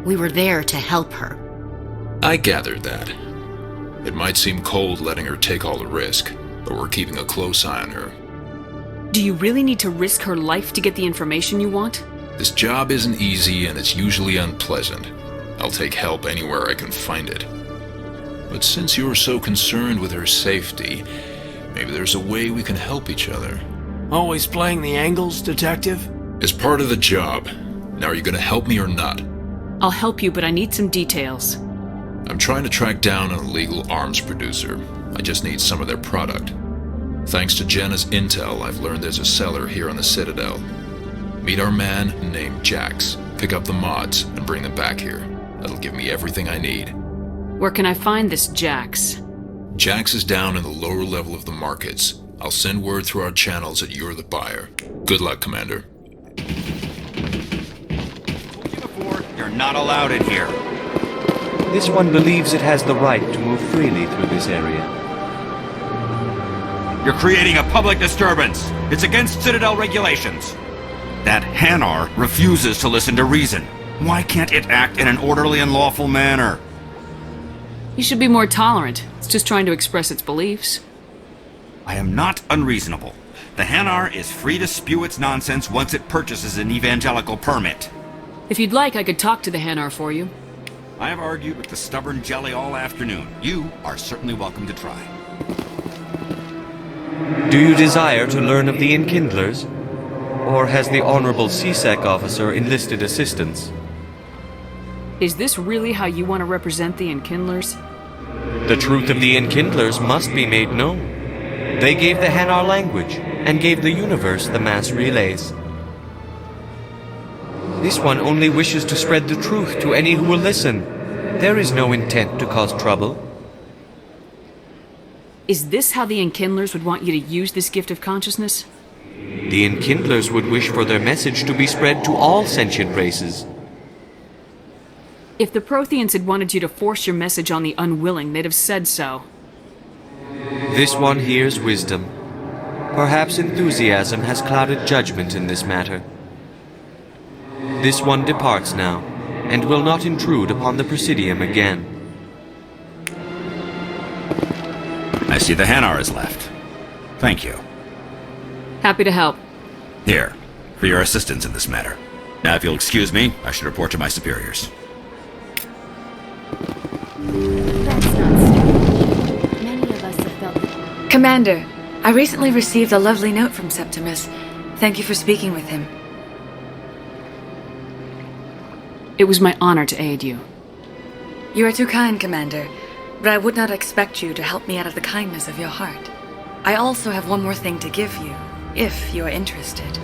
Speaker 19: We were there to help her.
Speaker 4: I gathered that. It might seem cold letting her take all the risk, but we're keeping a close eye on her.
Speaker 9: Do you really need to risk her life to get the information you want?
Speaker 4: This job isn't easy and it's usually unpleasant. I'll take help anywhere I can find it. But since you're so concerned with her safety, maybe there's a way we can help each other.
Speaker 18: Always playing the angles, Detective?
Speaker 4: It's part of the job. Now are you gonna help me or not?
Speaker 9: I'll help you, but I need some details.
Speaker 4: I'm trying to track down an illegal arms producer. I just need some of their product. Thanks to Jenna's intel, I've learned there's a seller here on the Citadel. Meet our man named Jax. Pick up the mods and bring them back here. That'll give me everything I need.
Speaker 9: Where can I find this Jax?
Speaker 4: Jax is down in the lower level of the markets. I'll send word through our channels that you're the buyer. Good luck, Commander.
Speaker 23: You're not allowed in here.
Speaker 10: This one believes it has the right to move freely through this area.
Speaker 23: You're creating a public disturbance. It's against Citadel regulations. That Hanar refuses to listen to reason. Why can't it act in an orderly and lawful manner?
Speaker 9: You should be more tolerant. It's just trying to express its beliefs.
Speaker 23: I am not unreasonable. The Hanar is free to spew its nonsense once it purchases an evangelical permit.
Speaker 9: If you'd like, I could talk to the Hanar for you.
Speaker 23: I have argued with the stubborn jelly all afternoon. You are certainly welcome to try.
Speaker 10: Do you desire to learn of the Enkindlers? Or has the Honorable CSEC officer enlisted assistance?
Speaker 9: Is this really how you want to represent the Enkindlers?
Speaker 10: The truth of the Enkindlers must be made known. They gave the Hanar language, and gave the universe the mass relays. This one only wishes to spread the truth to any who will listen. There is no intent to cause trouble.
Speaker 9: Is this how the Enkindlers would want you to use this gift of consciousness?
Speaker 10: The Enkindlers would wish for their message to be spread to all sentient races.
Speaker 9: If the Protheans had wanted you to force your message on the unwilling, they'd have said so.
Speaker 10: This one hears wisdom. Perhaps enthusiasm has clouded judgment in this matter. This one departs now, and will not intrude upon the Presidium again.
Speaker 23: I see the Hanar is left. Thank you.
Speaker 9: Happy to help.
Speaker 23: Here, for your assistance in this matter. Now, if you'll excuse me, I should report to my superiors.
Speaker 1: Commander, I recently received a lovely note from Septimus. Thank you for speaking with him.
Speaker 9: It was my honor to aid you.
Speaker 1: You are too kind, Commander, but I would not expect you to help me out of the kindness of your heart. I also have one more thing to give you, if you are interested.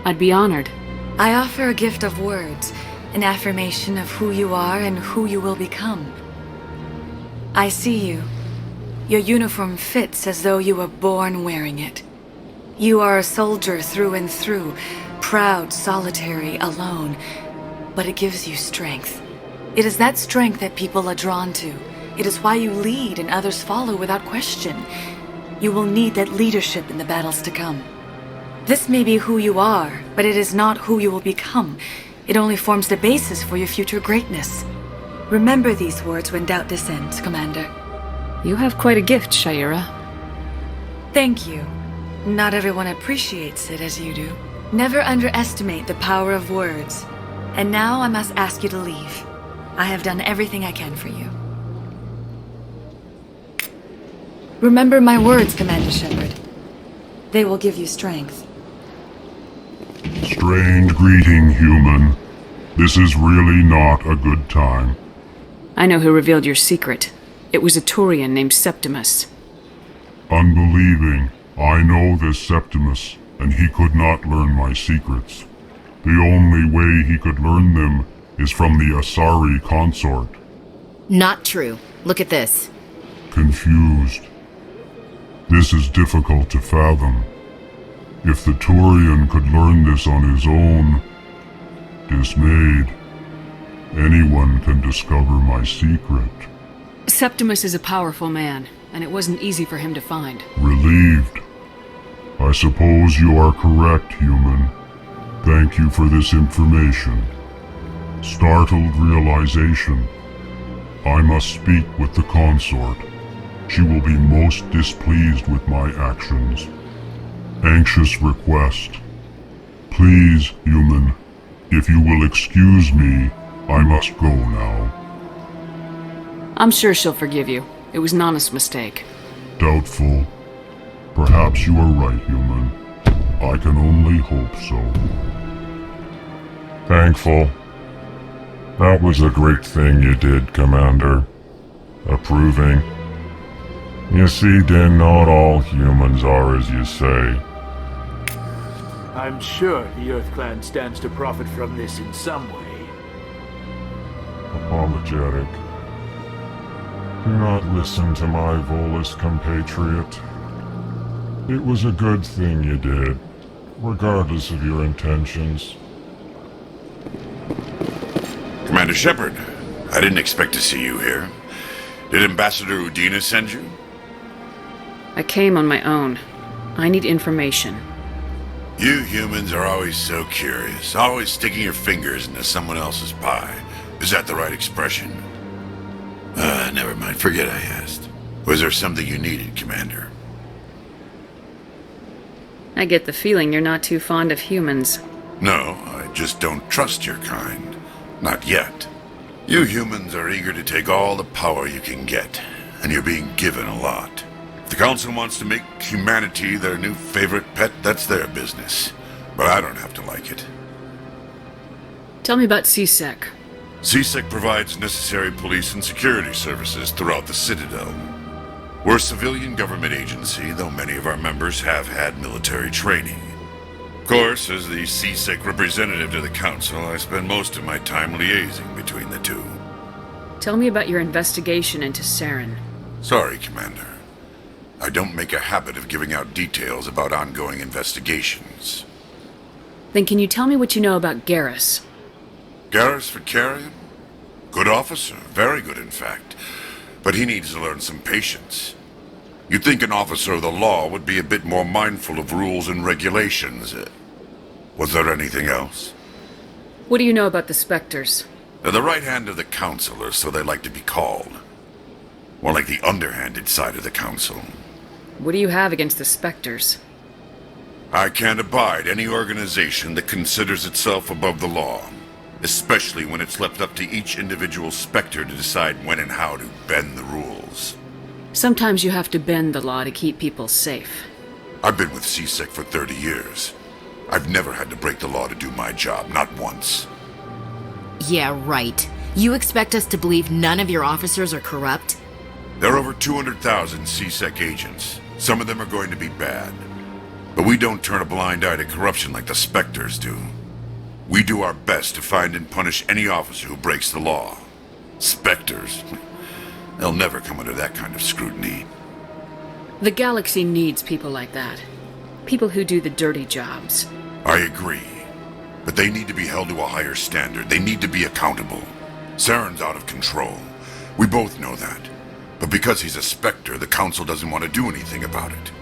Speaker 9: I'd be honored.
Speaker 1: I offer a gift of words, an affirmation of who you are and who you will become. I see you. Your uniform fits as though you were born wearing it. You are a soldier through and through, proud, solitary, alone, but it gives you strength. It is that strength that people are drawn to. It is why you lead and others follow without question. You will need that leadership in the battles to come. This may be who you are, but it is not who you will become. It only forms the basis for your future greatness. Remember these words when doubt descends, Commander.
Speaker 9: You have quite a gift, Shaira.
Speaker 1: Thank you. Not everyone appreciates it as you do. Never underestimate the power of words. And now I must ask you to leave. I have done everything I can for you. Remember my words, Commander Shepard. They will give you strength.
Speaker 22: Strange greeting, human. This is really not a good time.
Speaker 9: I know who revealed your secret. It was a Turian named Septimus.
Speaker 22: Unbelieving. I know this Septimus, and he could not learn my secrets. The only way he could learn them is from the Asari consort.
Speaker 19: Not true. Look at this.
Speaker 22: Confused. This is difficult to fathom. If the Turian could learn this on his own, dismayed, anyone can discover my secret.
Speaker 9: Septimus is a powerful man, and it wasn't easy for him to find.
Speaker 22: Relieved. I suppose you are correct, human. Thank you for this information. Startled realization. I must speak with the consort. She will be most displeased with my actions. Anxious request. Please, human, if you will excuse me, I must go now.
Speaker 9: I'm sure she'll forgive you. It was an honest mistake.
Speaker 22: Doubtful. Perhaps you are right, human. I can only hope so. Thankful. That was a great thing you did, Commander. Approving. You see, Din, not all humans are as you say.
Speaker 6: I'm sure the Earth Clan stands to profit from this in some way.
Speaker 22: Apologetic. Do not listen to my Volus compatriot. It was a good thing you did, regardless of your intentions.
Speaker 7: Commander Shepard, I didn't expect to see you here. Did Ambassador Udina send you?
Speaker 9: I came on my own. I need information.
Speaker 7: You humans are always so curious, always sticking your fingers into someone else's pie. Is that the right expression? Never mind, forget I asked. Was there something you needed, Commander?
Speaker 9: I get the feeling you're not too fond of humans.
Speaker 7: No, I just don't trust your kind. Not yet. You humans are eager to take all the power you can get, and you're being given a lot. If the Council wants to make humanity their new favorite pet, that's their business. But I don't have to like it.
Speaker 9: Tell me about CSEC.
Speaker 7: CSEC provides necessary police and security services throughout the Citadel. We're a civilian government agency, though many of our members have had military training. Of course, as the CSEC representative to the Council, I spend most of my time liaising between the two.
Speaker 9: Tell me about your investigation into Saren.
Speaker 7: Sorry, Commander. I don't make a habit of giving out details about ongoing investigations.
Speaker 9: Then can you tell me what you know about Garrus?
Speaker 7: Garrus Vicarian? Good officer, very good in fact. But he needs to learn some patience. You'd think an officer of the law would be a bit more mindful of rules and regulations. Was there anything else?
Speaker 9: What do you know about the Spectres?
Speaker 7: They're the right hand of the Council, or so they like to be called. More like the underhanded side of the Council.
Speaker 9: What do you have against the Spectres?
Speaker 7: I can't abide any organization that considers itself above the law, especially when it's left up to each individual Spectre to decide when and how to bend the rules.
Speaker 9: Sometimes you have to bend the law to keep people safe.
Speaker 7: I've been with CSEC for 30 years. I've never had to break the law to do my job, not once.
Speaker 19: Yeah, right. You expect us to believe none of your officers are corrupt?
Speaker 7: There are over 200,000 CSEC agents. Some of them are going to be bad. But we don't turn a blind eye to corruption like the Spectres do. We do our best to find and punish any officer who breaks the law. Spectres, they'll never come under that kind of scrutiny.
Speaker 9: The galaxy needs people like that. People who do the dirty jobs.
Speaker 7: I agree. But they need to be held to a higher standard. They need to be accountable. Saren's out of control. We both know that. But because he's a Spectre, the Council doesn't want to do anything about it.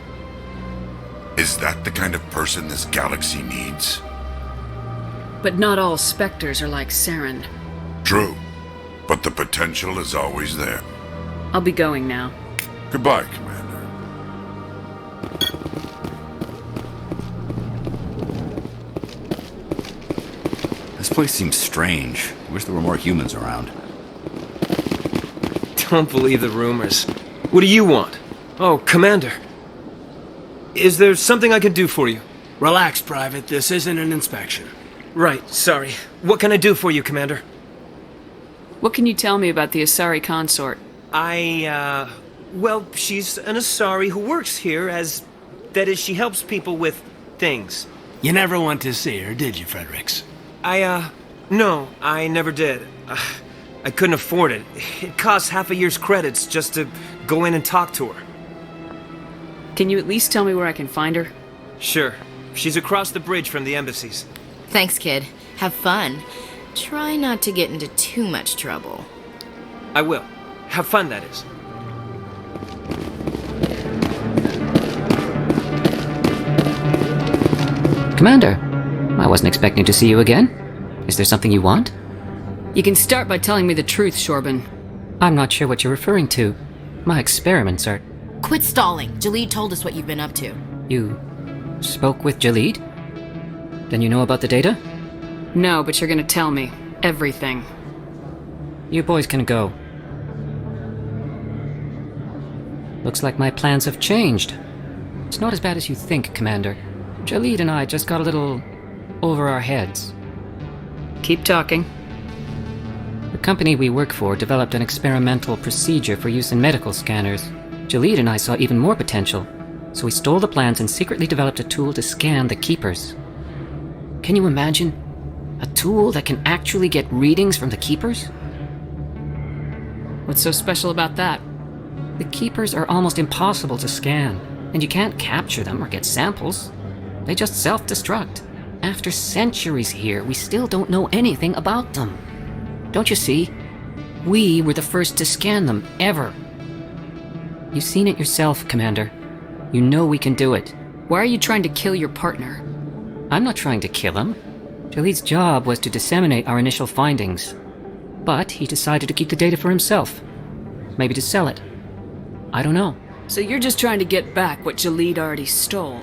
Speaker 7: Is that the kind of person this galaxy needs?
Speaker 9: But not all Spectres are like Saren.
Speaker 7: True. But the potential is always there.
Speaker 9: I'll be going now.
Speaker 7: Goodbye, Commander.
Speaker 23: This place seems strange. I wish there were more humans around.
Speaker 18: Don't believe the rumors. What do you want? Oh, Commander. Is there something I can do for you? Relax, Private. This isn't an inspection. Right, sorry. What can I do for you, Commander?
Speaker 9: What can you tell me about the Asari consort?
Speaker 18: Well, she's an Asari who works here that is, she helps people with things.
Speaker 2: You never went to see her, did you, Fredericks?
Speaker 18: No, I never did. I couldn't afford it. It costs half a year's credits just to go in and talk to her.
Speaker 9: Can you at least tell me where I can find her?
Speaker 18: Sure. She's across the bridge from the embassies.
Speaker 19: Thanks, kid. Have fun. Try not to get into too much trouble.
Speaker 18: I will. Have fun, that is.
Speaker 5: Commander, I wasn't expecting to see you again. Is there something you want?
Speaker 9: You can start by telling me the truth, Shorban.
Speaker 5: I'm not sure what you're referring to. My experiments are...
Speaker 19: Quit stalling. Jalid told us what you've been up to.
Speaker 5: You spoke with Jalid? Then you know about the data?
Speaker 9: No, but you're gonna tell me. Everything.
Speaker 5: You boys can go. Looks like my plans have changed. It's not as bad as you think, Commander. Jalid and I just got a little over our heads.
Speaker 9: Keep talking.
Speaker 5: The company we work for developed an experimental procedure for use in medical scanners. Jalid and I saw even more potential, so we stole the plans and secretly developed a tool to scan the Keepers. Can you imagine? A tool that can actually get readings from the Keepers?
Speaker 9: What's so special about that?
Speaker 5: The Keepers are almost impossible to scan, and you can't capture them or get samples. They just self-destruct. After centuries here, we still don't know anything about them. Don't you see? We were the first to scan them, ever. You've seen it yourself, Commander. You know we can do it.
Speaker 9: Why are you trying to kill your partner?
Speaker 5: I'm not trying to kill him. Jalid's job was to disseminate our initial findings. But he decided to keep the data for himself. Maybe to sell it. I don't know.
Speaker 9: So you're just trying to get back what Jalid already stole?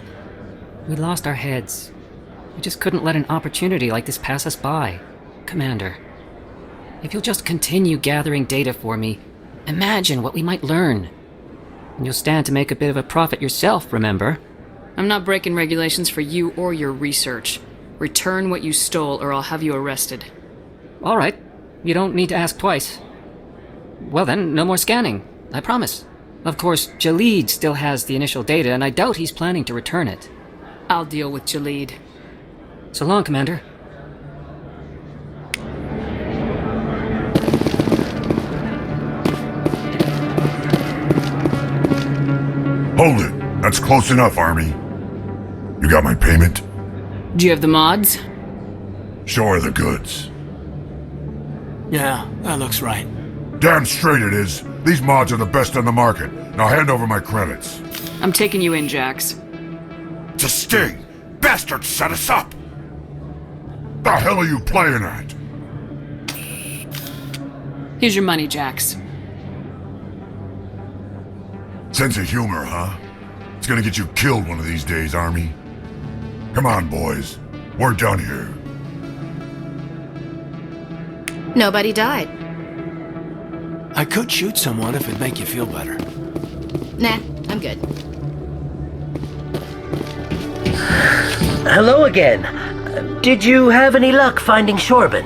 Speaker 5: We lost our heads. We just couldn't let an opportunity like this pass us by. Commander, if you'll just continue gathering data for me, imagine what we might learn. And you'll stand to make a bit of a profit yourself, remember?
Speaker 9: I'm not breaking regulations for you or your research. Return what you stole or I'll have you arrested.
Speaker 5: All right. You don't need to ask twice. Well then, no more scanning. I promise. Of course, Jalid still has the initial data, and I doubt he's planning to return it.
Speaker 9: I'll deal with Jalid.
Speaker 5: So long, Commander.
Speaker 22: Hold it. That's close enough, Army. You got my payment?
Speaker 9: Do you have the mods?
Speaker 22: Show her the goods.
Speaker 2: Yeah, that looks right.
Speaker 22: Damn straight it is. These mods are the best on the market. Now hand over my credits.
Speaker 9: I'm taking you in, Jax.
Speaker 22: It's a sting! Bastards set us up! The hell are you playing at?
Speaker 9: Here's your money, Jax.
Speaker 22: Sense of humor, huh? It's gonna get you killed one of these days, Army. Come on, boys. We're done here.
Speaker 19: Nobody died.
Speaker 18: I could shoot someone if it'd make you feel better.
Speaker 19: Nah, I'm good.
Speaker 15: Hello again. Did you have any luck finding Shorben?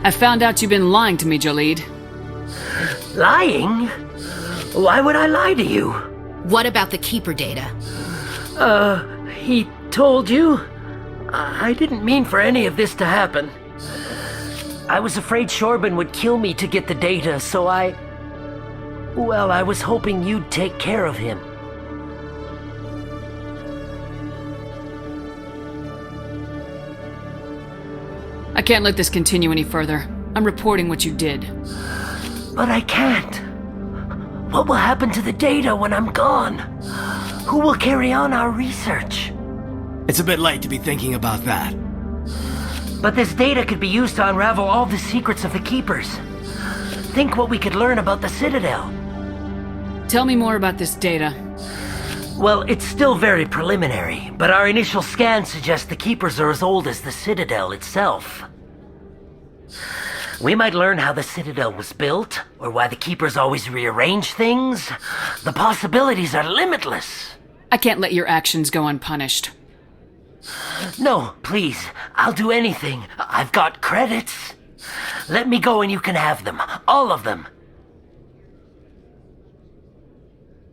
Speaker 9: I found out you've been lying to me, Jalid.
Speaker 15: Lying? Why would I lie to you?
Speaker 19: What about the Keeper data?
Speaker 15: He told you? I didn't mean for any of this to happen. I was afraid Shorben would kill me to get the data, so I was hoping you'd take care of him.
Speaker 9: I can't let this continue any further. I'm reporting what you did.
Speaker 15: But I can't. What will happen to the data when I'm gone? Who will carry on our research?
Speaker 18: It's a bit late to be thinking about that.
Speaker 15: But this data could be used to unravel all the secrets of the Keepers. Think what we could learn about the Citadel.
Speaker 9: Tell me more about this data.
Speaker 15: Well, it's still very preliminary, but our initial scans suggest the Keepers are as old as the Citadel itself. We might learn how the Citadel was built, or why the Keepers always rearrange things. The possibilities are limitless.
Speaker 9: I can't let your actions go unpunished.
Speaker 15: No, please. I'll do anything. I've got credits. Let me go and you can have them. All of them.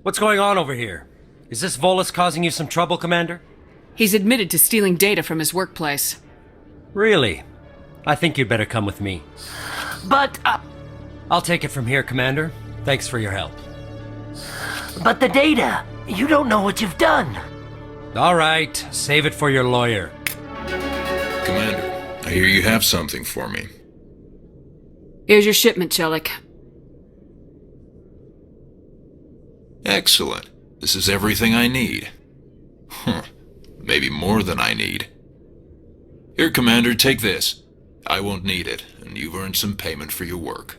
Speaker 8: What's going on over here? Is this Volus causing you some trouble, Commander?
Speaker 9: He's admitted to stealing data from his workplace.
Speaker 8: Really? I think you'd better come with me.
Speaker 15: But,
Speaker 8: I'll take it from here, Commander. Thanks for your help.
Speaker 15: But the data! You don't know what you've done!
Speaker 8: All right, save it for your lawyer.
Speaker 4: Commander, I hear you have something for me.
Speaker 9: Here's your shipment, Chelik.
Speaker 4: Excellent. This is everything I need. Maybe more than I need. Here, Commander, take this. I won't need it, and you've earned some payment for your work.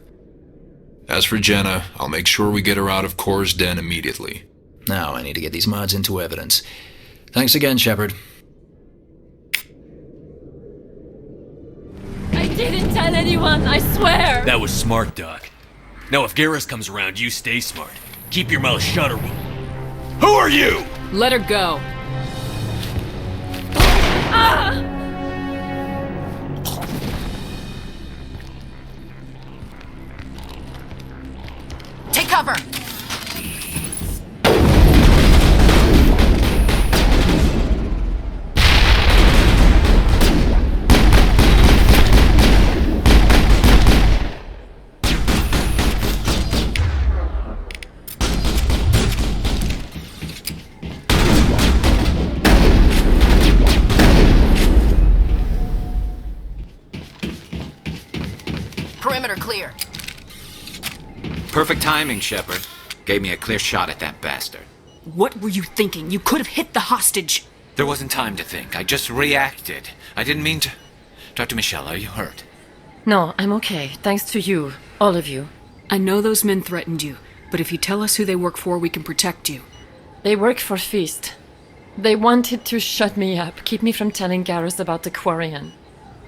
Speaker 4: As for Jenna, I'll make sure we get her out of Kor's den immediately.
Speaker 3: Now I need to get these mods into evidence. Thanks again, Shepard.
Speaker 16: I didn't tell anyone, I swear!
Speaker 20: That was smart, Doc. Now if Garrus comes around, you stay smart. Keep your mouth shut or we'll... Who are you?
Speaker 9: Let her go.
Speaker 16: Ah!
Speaker 19: Take cover! Perimeter clear.
Speaker 11: Perfect timing, Shepard. Gave me a clear shot at that bastard.
Speaker 9: What were you thinking? You could have hit the hostage.
Speaker 11: There wasn't time to think. I just reacted. I didn't mean to... Dr. Michelle, are you hurt?
Speaker 16: No, I'm okay. Thanks to you. All of you.
Speaker 9: I know those men threatened you, but if you tell us who they work for, we can protect you.
Speaker 16: They work for Feast. They wanted to shut me up, keep me from telling Garrus about the Quarian.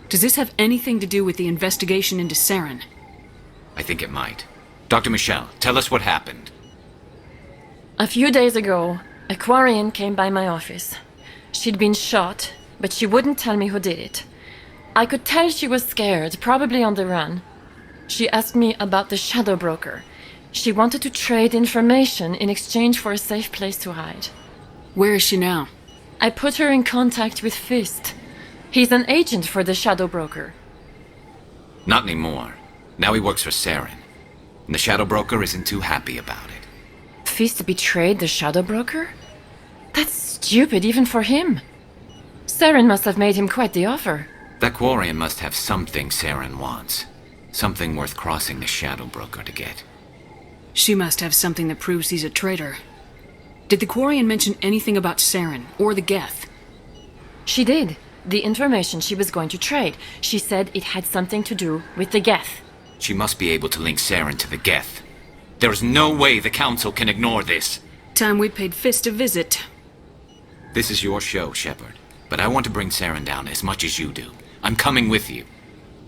Speaker 9: Does this have anything to do with the investigation into Saren?
Speaker 11: I think it might. Dr. Michelle, tell us what happened.
Speaker 16: A few days ago, a Quarian came by my office. She'd been shot, but she wouldn't tell me who did it. I could tell she was scared, probably on the run. She asked me about the Shadow Broker. She wanted to trade information in exchange for a safe place to hide.
Speaker 9: Where is she now?
Speaker 16: I put her in contact with Fist. He's an agent for the Shadow Broker.
Speaker 11: Not anymore. Now he works for Saren. And the Shadow Broker isn't too happy about it.
Speaker 16: Fist betrayed the Shadow Broker? That's stupid even for him. Saren must have made him quite the offer.
Speaker 11: That Quarian must have something Saren wants. Something worth crossing the Shadow Broker to get.
Speaker 9: She must have something that proves he's a traitor. Did the Quarian mention anything about Saren or the Geth?
Speaker 16: She did. The information she was going to trade. She said it had something to do with the Geth.
Speaker 11: She must be able to link Saren to the Geth. There is no way the Council can ignore this.
Speaker 9: Time we paid Fist a visit.
Speaker 11: This is your show, Shepard.
Speaker 12: but I want to bring Saren down as much as you do. I'm coming with you.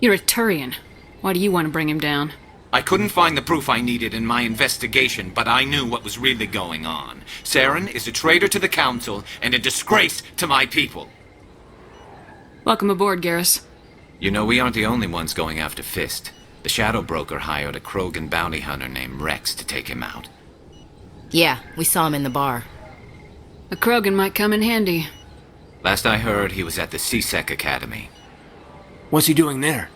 Speaker 9: You're a Turian. Why do you want to bring him down?
Speaker 12: I couldn't find the proof I needed in my investigation, but I knew what was really going on. Saren is a traitor to the Council and a disgrace to my people.
Speaker 9: Welcome aboard, Garrus.
Speaker 12: You know, we aren't the only ones going after Fist. The Shadow Broker hired a Krogan bounty hunter named Rex to take him out.
Speaker 19: Yeah, we saw him in the bar.
Speaker 9: A Krogan might come in handy.
Speaker 12: Last I heard, he was at the C-Sec Academy.
Speaker 18: What's he doing there?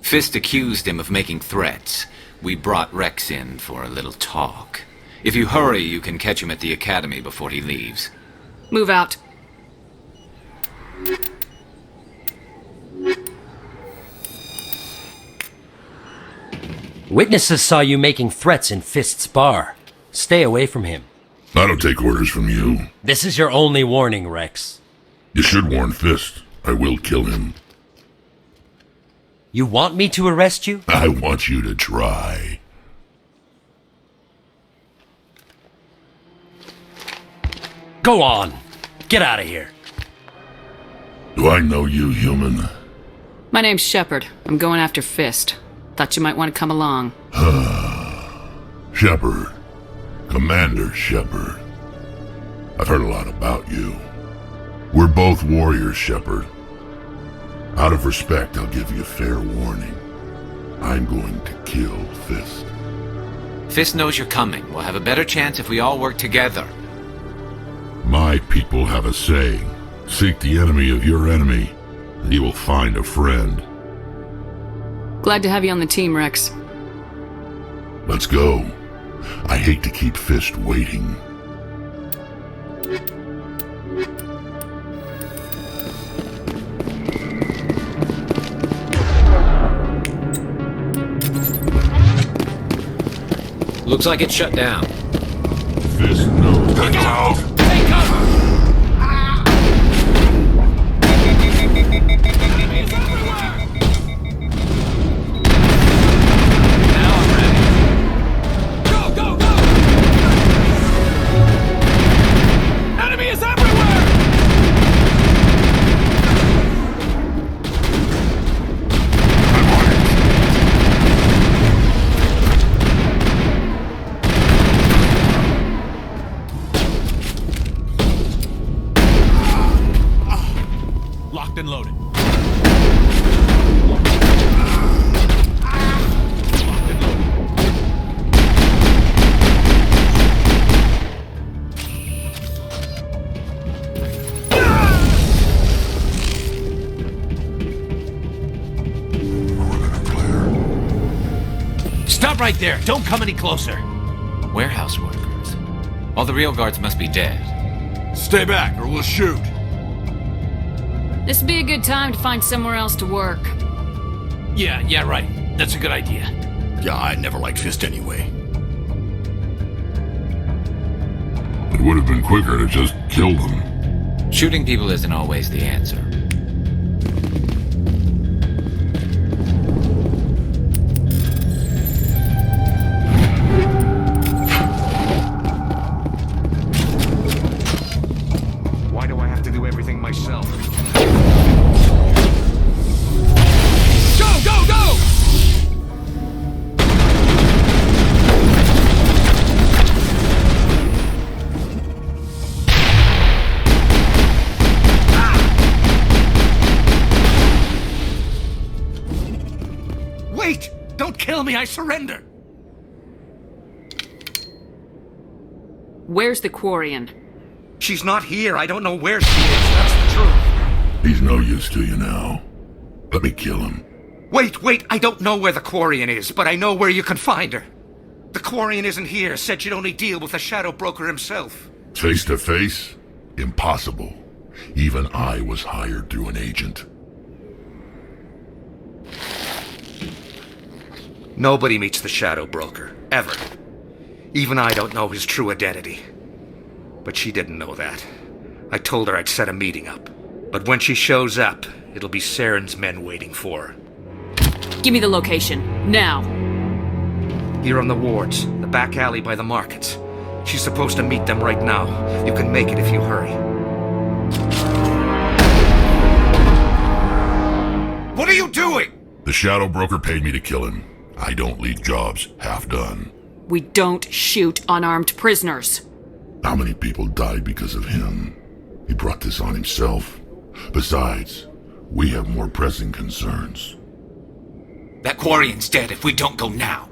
Speaker 12: Fist accused him of making threats. We brought Rex in for a little talk. If you hurry, you can catch him at the Academy before he leaves.
Speaker 9: Move out.
Speaker 8: Witnesses saw you making threats in Fist's bar. Stay away from him.
Speaker 22: I don't take orders from you.
Speaker 8: This is your only warning, Rex.
Speaker 22: You should warn Fist. I will kill him.
Speaker 8: You want me to arrest you?
Speaker 22: I want you to try.
Speaker 8: Go on. Get out of here.
Speaker 22: Do I know you, human?
Speaker 9: My name's Shepard. I'm going after Fist. Thought you might want to come along.
Speaker 22: Shepard. Commander Shepard. I've heard a lot about you. We're both warriors, Shepard. Out of respect, I'll give you a fair warning. I'm going to kill Fist.
Speaker 12: Fist knows you're coming. We'll have a better chance if we all work together.
Speaker 22: My people have a saying. Seek the enemy of your enemy, and you will find a friend.
Speaker 9: Glad to have you on the team, Rex.
Speaker 22: Let's go. I hate to keep Fist waiting.
Speaker 12: Looks like it's shut down.
Speaker 22: Fist knows. Look out!
Speaker 12: Take cover! Now I'm ready. Go, go, go! Enemy is everywhere!
Speaker 20: Locked and loaded.
Speaker 12: Stop right there! Don't come any closer! Warehouse workers. All the real guards must be dead.
Speaker 20: Stay back or we'll shoot.
Speaker 9: This'd be a good time to find somewhere else to work.
Speaker 18: Yeah, right. That's a good idea.
Speaker 20: Yeah, I never liked Fist anyway.
Speaker 22: It would have been quicker to just kill them.
Speaker 12: Shooting people isn't always the answer.
Speaker 20: Why do I have to do everything myself? Go, go, go! Wait! Don't kill me, I surrender!
Speaker 9: Where's the Quarian?
Speaker 20: She's not here. I don't know where she is. That's the truth.
Speaker 22: He's no use to you now. Let me kill him.
Speaker 20: Wait. I don't know where the Quarian is, but I know where you can find her. The Quarian isn't here. Said she'd only deal with the Shadow Broker himself.
Speaker 22: Face to face? Impossible. Even I was hired through an agent.
Speaker 20: Nobody meets the Shadow Broker. Ever. Even I don't know his true identity. But she didn't know that. I told her I'd set a meeting up. But when she shows up, it'll be Saren's men waiting for her.
Speaker 9: Give me the location. Now.
Speaker 20: Here on the wards, the back alley by the markets. She's supposed to meet them right now. You can make it if you hurry.
Speaker 22: The Shadow Broker paid me to kill him. I don't leave jobs half done.
Speaker 9: We don't shoot unarmed prisoners.
Speaker 22: How many people died because of him? He brought this on himself. Besides, we have more pressing concerns.
Speaker 12: That Quarian's dead if we don't go now.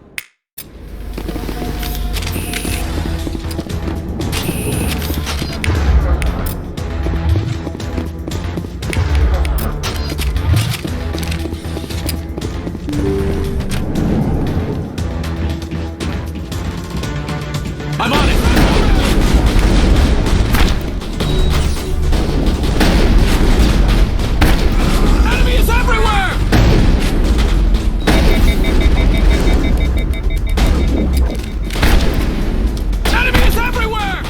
Speaker 18: I'm on it! Enemy is everywhere! Enemy is everywhere!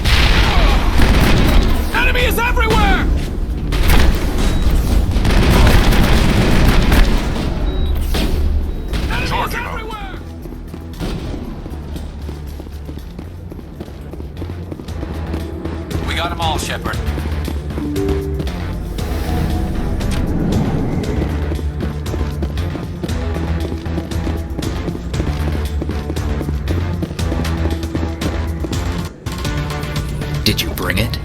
Speaker 18: Enemy is everywhere! Enemy is everywhere!
Speaker 12: We got them all, Shepard.
Speaker 3: Did you bring it?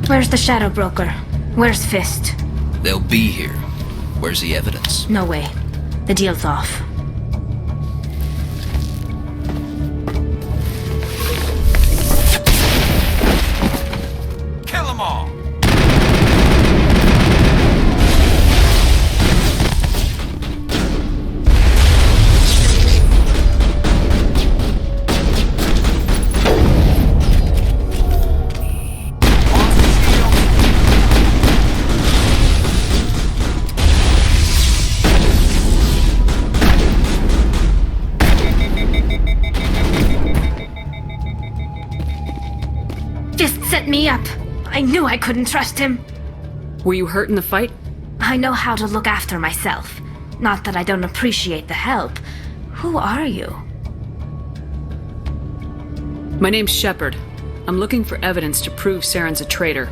Speaker 13: Where's the Shadow Broker? Where's Fist?
Speaker 3: They'll be here. Where's the evidence?
Speaker 13: No way. The deal's off.
Speaker 12: Kill them all!
Speaker 13: Fist set me up. I knew I couldn't trust him.
Speaker 9: Were you hurt in the fight?
Speaker 13: I know how to look after myself. Not that I don't appreciate the help. Who are you?
Speaker 9: My name's Shepard. I'm looking for evidence to prove Saren's a traitor.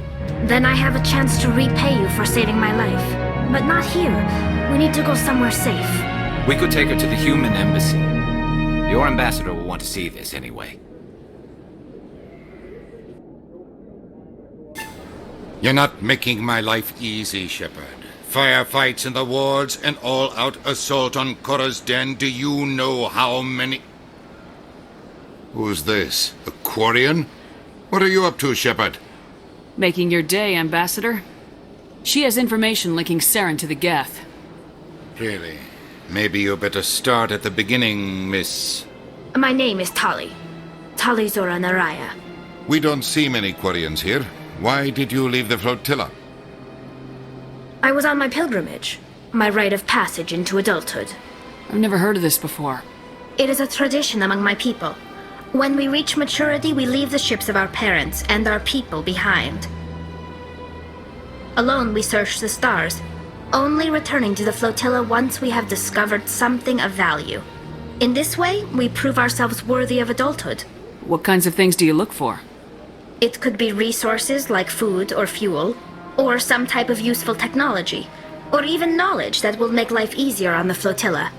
Speaker 13: Then I have a chance to repay you for saving my life. But not here. We need to go somewhere safe.
Speaker 12: We could take her to the human embassy. Your ambassador will want to see this anyway.
Speaker 20: You're not making my life easy, Shepard. Firefights in the wards, an all-out assault on Korra's den. Do you know how many... Who's this? The Quarian? What are you up to, Shepard?
Speaker 9: Making your day, Ambassador. She has information linking Saren to the Geth.
Speaker 20: Really? Maybe you better start at the beginning, Miss...
Speaker 13: My name is Tali. Tali Zora Naraya.
Speaker 20: We don't see many Quarians here. Why did you leave the flotilla?
Speaker 13: I was on my pilgrimage. My rite of passage into adulthood.
Speaker 9: I've never heard of this before.
Speaker 13: It is a tradition among my people. When we reach maturity, we leave the ships of our parents and our people behind. Alone, we search the stars, only returning to the flotilla once we have discovered something of value. In this way, we prove ourselves worthy of adulthood.
Speaker 9: What kinds of things do you look for?
Speaker 13: It could be resources like food or fuel, or some type of useful technology, or even knowledge that will make life easier on the flotilla.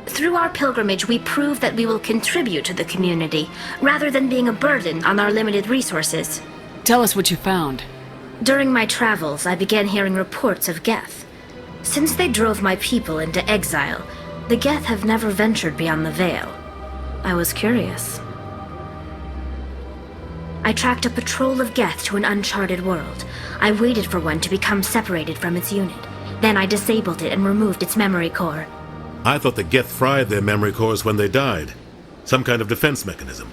Speaker 13: Through our pilgrimage, we prove that we will contribute to the community, rather than being a burden on our limited resources.
Speaker 9: Tell us what you found.
Speaker 13: During my travels, I began hearing reports of Geth. Since they drove my people into exile, the Geth have never ventured beyond the Veil. I was curious. I tracked a patrol of Geth to an uncharted world. I waited for one to become separated from its unit. Then I disabled it and removed its memory core.
Speaker 14: I thought the Geth fried their memory cores when they died. Some kind of defense mechanism.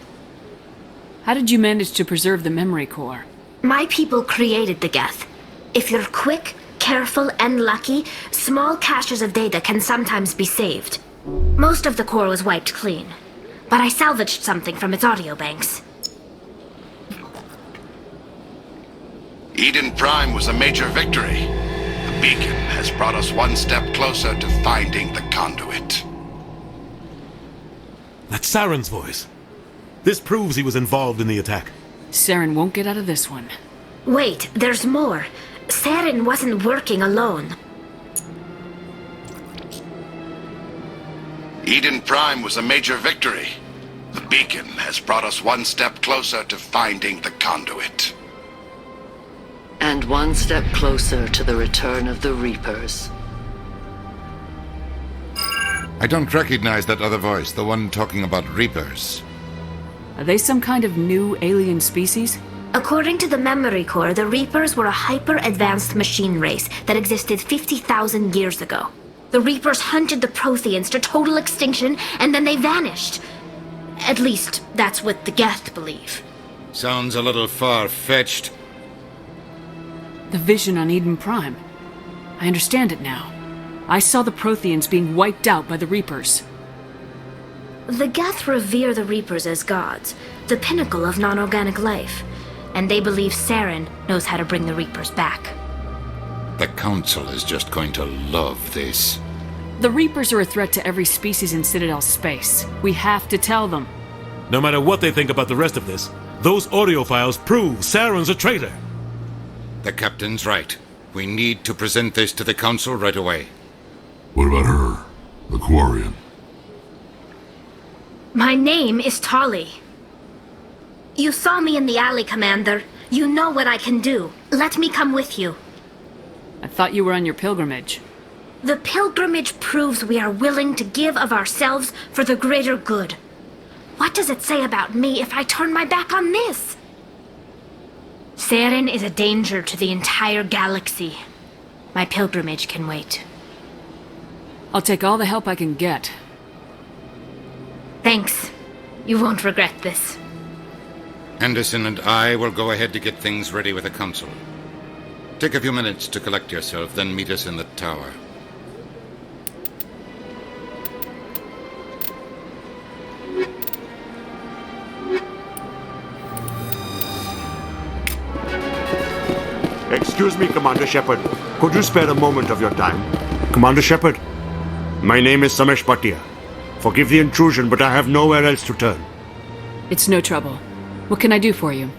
Speaker 9: How did you manage to preserve the memory core?
Speaker 13: My people created the Geth. If you're quick, careful, and lucky, small caches of data can sometimes be saved. Most of the core was wiped clean, but I salvaged something from its audio banks.
Speaker 22: Eden Prime was a major victory. The beacon has brought us one step closer to finding the conduit.
Speaker 14: That's Saren's voice. This proves he was involved in the attack.
Speaker 9: Saren won't get out of this one.
Speaker 13: Wait, there's more. Saren wasn't working alone.
Speaker 10: Eden Prime was a major victory. The beacon has brought us one step closer to finding the conduit.
Speaker 17: And one step closer to the return of the Reapers.
Speaker 21: I don't recognize that other voice, the one talking about Reapers.
Speaker 9: Are they some kind of new alien species?
Speaker 24: According to the Memory Core, the Reapers were a hyper-advanced machine race that existed 50,000 years ago. The Reapers hunted the Protheans to total extinction, and then they vanished. At least, that's what the Geth believe.
Speaker 11: Sounds a little far-fetched.
Speaker 9: The vision on Eden Prime. I understand it now. I saw the Protheans being wiped out by the Reapers.
Speaker 24: The Geth revere the Reapers as gods, the pinnacle of non-organic life, and they believe Saren knows how to bring the Reapers back.
Speaker 21: The Council is just going to love this.
Speaker 9: The Reapers are a threat to every species in Citadel space. We have to tell them.
Speaker 14: No matter what they think about the rest of this, those audio files prove Saren's a traitor.
Speaker 21: The Captain's right. We need to present this to the Council right away.
Speaker 22: What about her? The Quarian?
Speaker 24: My name is Tali. You saw me in the alley, Commander. You know what I can do. Let me come with you.
Speaker 9: I thought you were on your pilgrimage.
Speaker 24: The pilgrimage proves we are willing to give of ourselves for the greater good. What does it say about me if I turn my back on this? Saren is a danger to the entire galaxy. My pilgrimage can wait.
Speaker 9: I'll take all the help I can get.
Speaker 24: Thanks. You won't regret this.
Speaker 21: Anderson and I will go ahead to get things ready with the Council. Take a few minutes to collect yourself, then meet us in the tower.
Speaker 25: Excuse me, Commander Shepard. Could you spare a moment of your time? Commander Shepard, my name is Samesh Bhatia. Forgive the intrusion, but I have nowhere else to turn.
Speaker 9: It's no trouble. What can I do for you?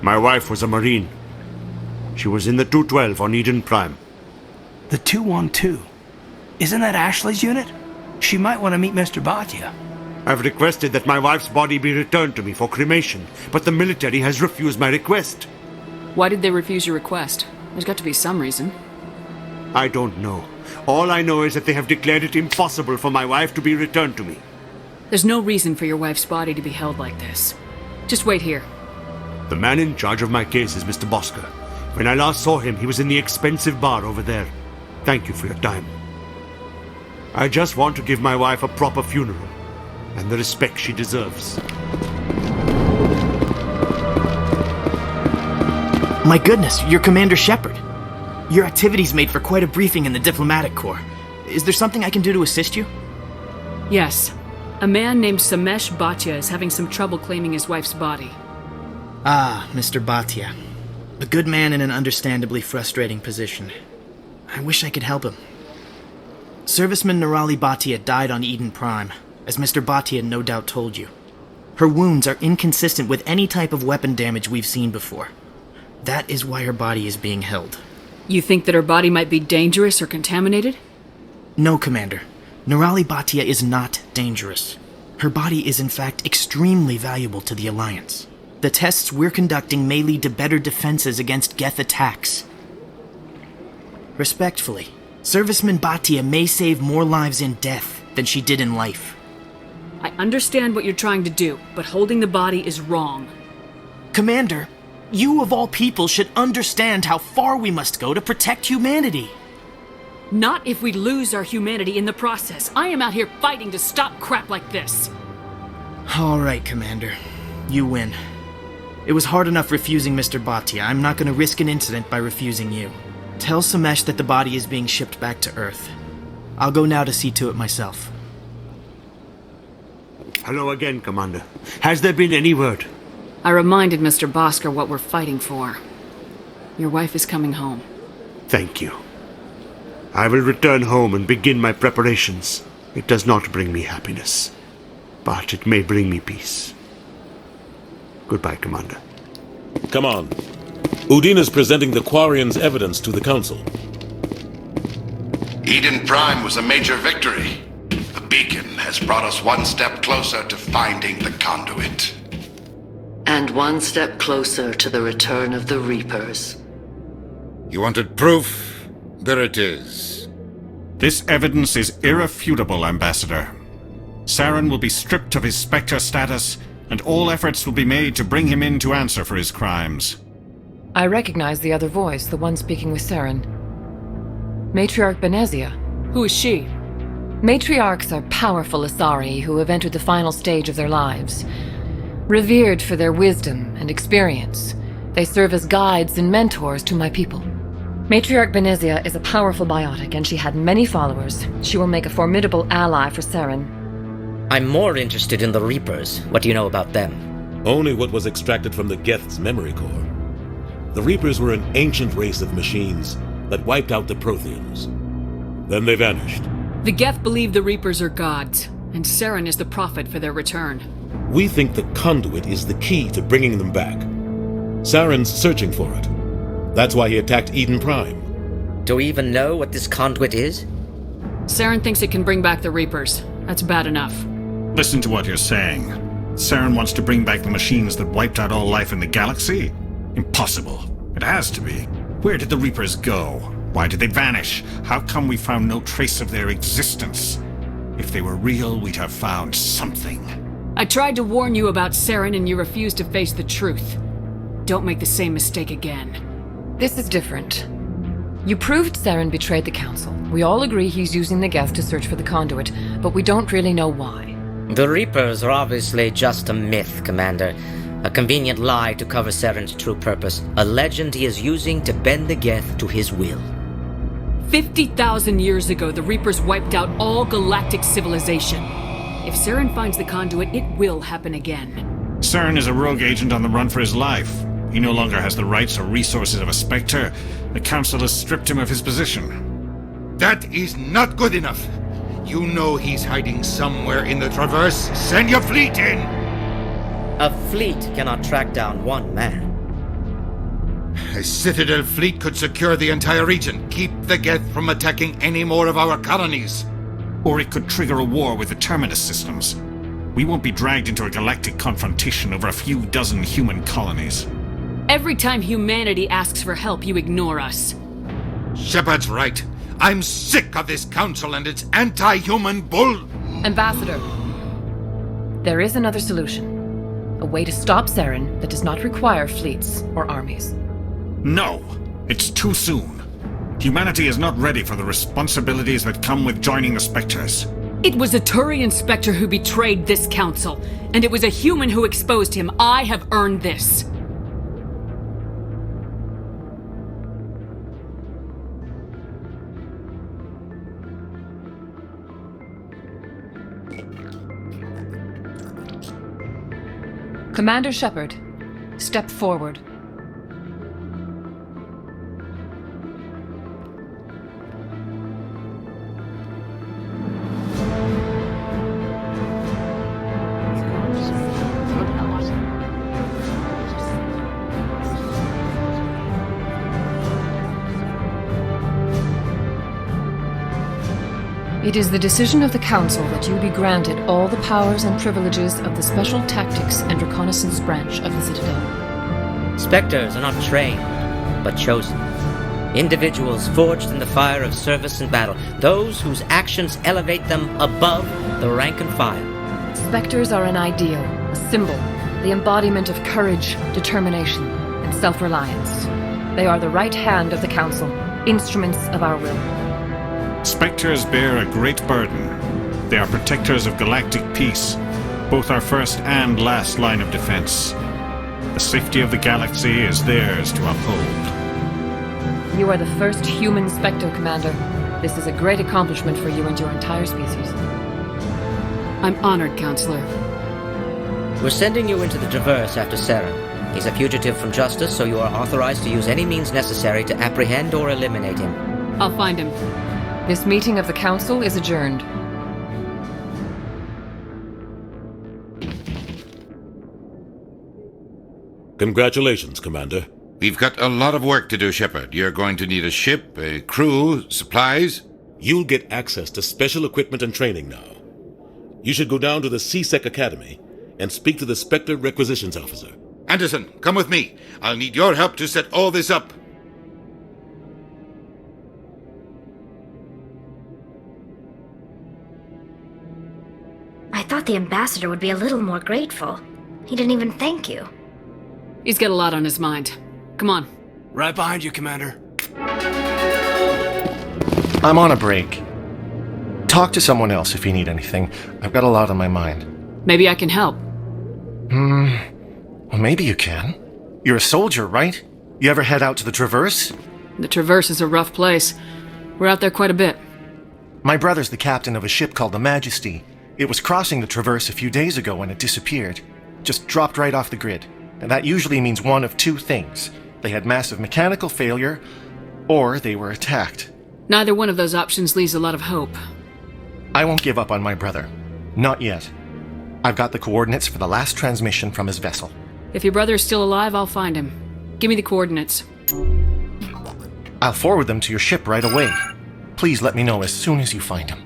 Speaker 25: My wife was a Marine. She was in the 212 on Eden Prime.
Speaker 18: The 212? Isn't that Ashley's unit? She might want to meet Mr. Bhatia.
Speaker 25: I've requested that my wife's body be returned to me for cremation, but the military has refused my request.
Speaker 9: Why did they refuse your request? There's got to be some reason.
Speaker 25: I don't know. All I know is that they have declared it impossible for my wife to be returned to me.
Speaker 9: There's no reason for your wife's body to be held like this. Just wait here.
Speaker 25: The man in charge of my case is Mr. Bosker. When I last saw him, he was in the expensive bar over there. Thank you for your time. I just want to give my wife a proper funeral, and the respect she deserves.
Speaker 26: My goodness, you're Commander Shepard. Your activities made for quite a briefing in the Diplomatic Corps. Is there something I can do to assist you?
Speaker 9: Yes. A man named Samesh Bhatia is having some trouble claiming his wife's body.
Speaker 26: Ah, Mr. Bhatia. A good man in an understandably frustrating position. I wish I could help him. Serviceman Nirali Bhatia died on Eden Prime, as Mr. Bhatia no doubt told you. Her wounds are inconsistent with any type of weapon damage we've seen before. That is why her body is being held.
Speaker 9: You think that her body might be dangerous or contaminated?
Speaker 26: No, Commander. Nirali Bhatia is not dangerous. Her body is in fact extremely valuable to the Alliance. The tests we're conducting may lead to better defenses against Geth attacks. Respectfully, Serviceman Bhatia may save more lives in death than she did in life.
Speaker 9: I understand what you're trying to do, but holding the body is wrong.
Speaker 26: Commander, you of all people should understand how far we must go to protect humanity.
Speaker 9: Not if we lose our humanity in the process. I am out here fighting to stop crap like this.
Speaker 26: All right, Commander. You win. It was hard enough refusing Mr. Bhatia. I'm not going to risk an incident by refusing you. Tell Samesh that the body is being shipped back to Earth. I'll go now to see to it myself.
Speaker 25: Hello again, Commander. Has there been any word?
Speaker 9: I reminded Mr. Bosker what we're fighting for. Your wife is coming home.
Speaker 25: Thank you. I will return home and begin my preparations. It does not bring me happiness, but it may bring me peace. Goodbye, Commander.
Speaker 14: Come on. Udine is presenting the Quarian's evidence to the Council.
Speaker 10: Eden Prime was a major victory. The beacon has brought us one step closer to finding the conduit.
Speaker 17: And one step closer to the return of the Reapers.
Speaker 21: You wanted proof? There it is.
Speaker 1: This evidence is irrefutable, Ambassador. Saren will be stripped of his Spectre status, and all efforts will be made to bring him in to answer for his crimes.
Speaker 2: I recognize the other voice, the one speaking with Saren. Matriarch Benezia.
Speaker 9: Who is she?
Speaker 2: Matriarchs are powerful Asari who have entered the final stage of their lives. Revered for their wisdom and experience, they serve as guides and mentors to my people. Matriarch Benezia is a powerful biotic, and she had many followers. She will make a formidable ally for Saren.
Speaker 5: I'm more interested in the Reapers. What do you know about them?
Speaker 14: Only what was extracted from the Geth's memory core. The Reapers were an ancient race of machines that wiped out the Protheans. Then they vanished.
Speaker 9: The Geth believe the Reapers are gods, and Saren is the prophet for their return.
Speaker 14: We think the conduit is the key to bringing them back. Saren's searching for it. That's why he attacked Eden Prime.
Speaker 5: Do we even know what this conduit is?
Speaker 9: Saren thinks it can bring back the Reapers. That's bad enough.
Speaker 1: Listen to what you're saying. Saren wants to bring back the machines that wiped out all life in the galaxy? Impossible. It has to be. Where did the Reapers go? Why did they vanish? How come we found no trace of their existence? If they were real, we'd have found something.
Speaker 9: I tried to warn you about Saren, and you refused to face the truth. Don't make the same mistake again.
Speaker 2: This is different. You proved Saren betrayed the Council. We all agree he's using the Geth to search for the conduit, but we don't really know why.
Speaker 5: The Reapers are obviously just a myth, Commander. A convenient lie to cover Saren's true purpose. A legend he is using to bend the Geth to his will.
Speaker 9: 50,000 years ago, the Reapers wiped out all galactic civilization. If Saren finds the conduit, it will happen again.
Speaker 1: Saren is a rogue agent on the run for his life. He no longer has the rights or resources of a Spectre. The Council has stripped him of his position.
Speaker 21: That is not good enough. You know he's hiding somewhere in the Traverse. Send your fleet in!
Speaker 5: A fleet cannot track down one man.
Speaker 21: A Citadel fleet could secure the entire region, keep the Geth from attacking any more of our colonies.
Speaker 1: Or it could trigger a war with the Terminus systems. We won't be dragged into a galactic confrontation over a few dozen human colonies.
Speaker 9: Every time humanity asks for help, you ignore us.
Speaker 21: Shepard's right. I'm sick of this council and its anti-human bull...
Speaker 2: Ambassador, there is another solution. A way to stop Saren that does not require fleets or armies.
Speaker 1: No! It's too soon. Humanity is not ready for the responsibilities that come with joining the Spectres.
Speaker 9: It was a Turian Spectre who betrayed this council, and it was a human who exposed him. I have earned this.
Speaker 2: Commander Shepard, step forward. It is the decision of the Council that you be granted all the powers and privileges of the Special Tactics and Reconnaissance branch of the Citadel.
Speaker 5: Spectres are not trained, but chosen. Individuals forged in the fire of service and battle. Those whose actions elevate them above the rank and file.
Speaker 2: Spectres are an ideal, a symbol, the embodiment of courage, determination, and self-reliance. They are the right hand of the Council, instruments of our will.
Speaker 1: Spectres bear a great burden. They are protectors of galactic peace, both our first and last line of defense. The safety of the galaxy is theirs to uphold.
Speaker 2: You are the first human Spectre, Commander. This is a great accomplishment for you and your entire species.
Speaker 9: I'm honored, Counselor.
Speaker 5: We're sending you into the Traverse after Saren. He's a fugitive from justice, so you are authorized to use any means necessary to apprehend or eliminate him.
Speaker 9: I'll find him.
Speaker 2: This meeting of the Council is adjourned.
Speaker 14: Congratulations, Commander.
Speaker 21: We've got a lot of work to do, Shepard. You're going to need a ship, a crew, supplies.
Speaker 14: You'll get access to special equipment and training now. You should go down to the C-Sec Academy and speak to the Spectre Requisitions Officer.
Speaker 21: Anderson, come with me. I'll need your help to set all this up.
Speaker 24: I thought the ambassador would be a little more grateful. He didn't even thank you.
Speaker 9: He's got a lot on his mind. Come on.
Speaker 18: Right behind you, Commander.
Speaker 4: I'm on a break. Talk to someone else if you need anything. I've got a lot on my mind.
Speaker 9: Maybe I can help.
Speaker 4: Well, maybe you can. You're a soldier, right? You ever head out to the Traverse?
Speaker 9: The Traverse is a rough place. We're out there quite a bit.
Speaker 4: My brother's the captain of a ship called the Majesty. It was crossing the Traverse a few days ago when it disappeared. Just dropped right off the grid. And that usually means one of two things. They had massive mechanical failure, or they were attacked.
Speaker 9: Neither one of those options leaves a lot of hope.
Speaker 4: I won't give up on my brother. Not yet. I've got the coordinates for the last transmission from his vessel.
Speaker 9: If your brother is still alive, I'll find him. Give me the coordinates.
Speaker 4: I'll forward them to your ship right away. Please let me know as soon as you find him.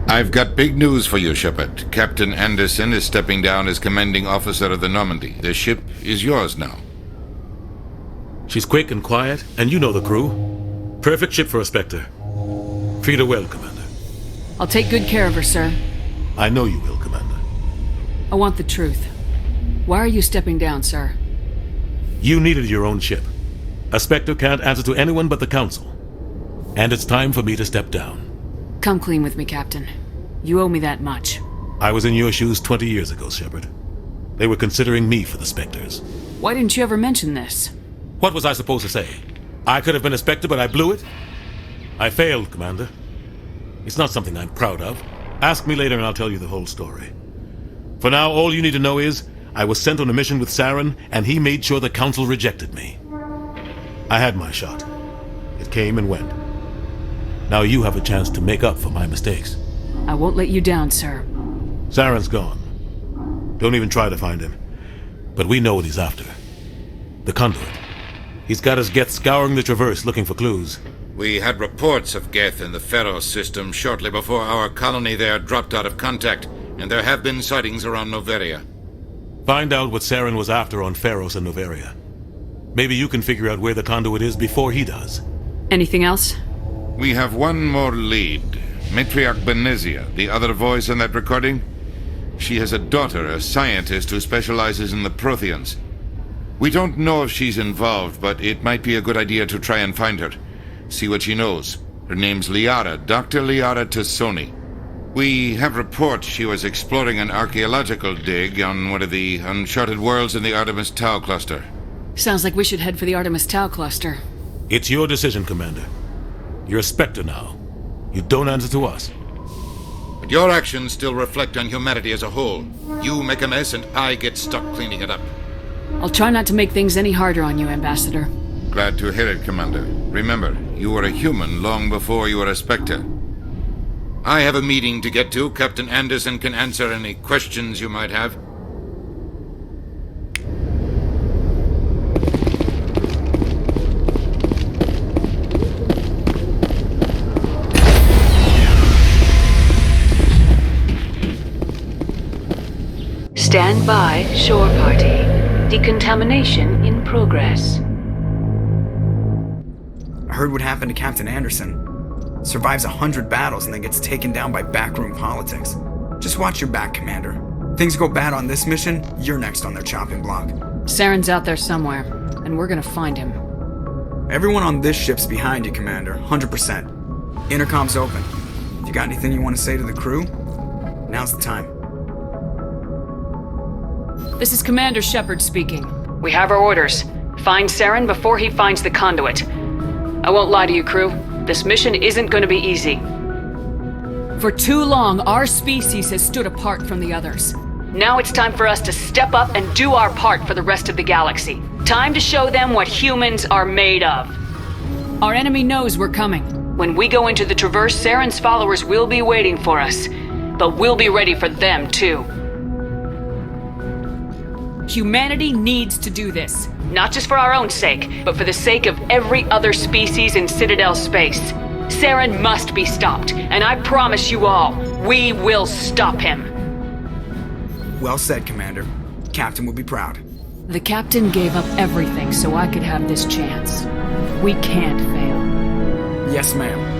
Speaker 21: I've got big news for you, Shepard. Captain Anderson is stepping down as commanding officer of the Normandy. The ship is yours now.
Speaker 14: She's quick and quiet, and you know the crew. Perfect ship for a Spectre. Treat her well, Commander.
Speaker 9: I'll take good care of her, sir.
Speaker 14: I know you will, Commander.
Speaker 9: I want the truth. Why are you stepping down, sir?
Speaker 14: You needed your own ship. A Spectre can't answer to anyone but the Council. And it's time for me to step down.
Speaker 9: Come clean with me, Captain. You owe me that much.
Speaker 14: I was in your shoes 20 years ago, Shepard. They were considering me for the Spectres.
Speaker 9: Why didn't you ever mention this?
Speaker 14: What was I supposed to say? I could have been a Spectre, but I blew it? I failed, Commander. It's not something I'm proud of. Ask me later and I'll tell you the whole story. For now, all you need to know is, I was sent on a mission with Saren, and he made sure the Council rejected me. I had my shot. It came and went. Now you have a chance to make up for my mistakes.
Speaker 9: I won't let you down, sir.
Speaker 14: Saren's gone. Don't even try to find him. But we know what he's after. The conduit. He's got his Geth scouring the Traverse looking for clues.
Speaker 21: We had reports of Geth in the Pharos system shortly before our colony there dropped out of contact, and there have been sightings around Noveria.
Speaker 14: Find out what Saren was after on Pharos and Noveria. Maybe you can figure out where the conduit is before he does.
Speaker 9: Anything else?
Speaker 21: We have one more lead. Matriarch Benezia, the other voice in that recording. She has a daughter, a scientist who specializes in the Protheans. We don't know if she's involved, but it might be a good idea to try and find her. See what she knows. Her name's Liara, Dr. Liara Tassoni. We have reports she was exploring an archaeological dig on one of the uncharted worlds in the Artemis Tau cluster.
Speaker 9: Sounds like we should head for the Artemis Tau cluster.
Speaker 14: It's your decision, Commander. You're a Spectre now. You don't answer to us.
Speaker 21: But your actions still reflect on humanity as a whole. You make a mess and I get stuck cleaning it up.
Speaker 9: I'll try not to make things any harder on you, Ambassador.
Speaker 21: Glad to hear it, Commander. Remember, you were a human long before you were a Spectre. I have a meeting to get to. Captain Anderson can answer any questions you might have.
Speaker 6: Stand by, shore party. Decontamination in progress.
Speaker 7: I heard what happened to Captain Anderson. Survives 100 battles and then gets taken down by backroom politics. Just watch your back, Commander. Things go bad on this mission, you're next on their chopping block.
Speaker 9: Saren's out there somewhere, and we're gonna find him.
Speaker 7: Everyone on this ship's behind you, Commander, 100%. Intercom's open. If you got anything you want to say to the crew, now's the time.
Speaker 9: This is Commander Shepard speaking. We have our orders. Find Saren before he finds the conduit. I won't lie to you, crew. This mission isn't going to be easy. For too long, our species has stood apart from the others. Now it's time for us to step up and do our part for the rest of the galaxy. Time to show them what humans are made of. Our enemy knows we're coming. When we go into the Traverse, Saren's followers will be waiting for us. But we'll be ready for them, too. Humanity needs to do this. Not just for our own sake, but for the sake of every other species in Citadel space. Saren must be stopped, and I promise you all, we will stop him.
Speaker 7: Well said, Commander. Captain will be proud.
Speaker 9: The Captain gave up everything so I could have this chance. We can't fail.
Speaker 7: Yes, ma'am.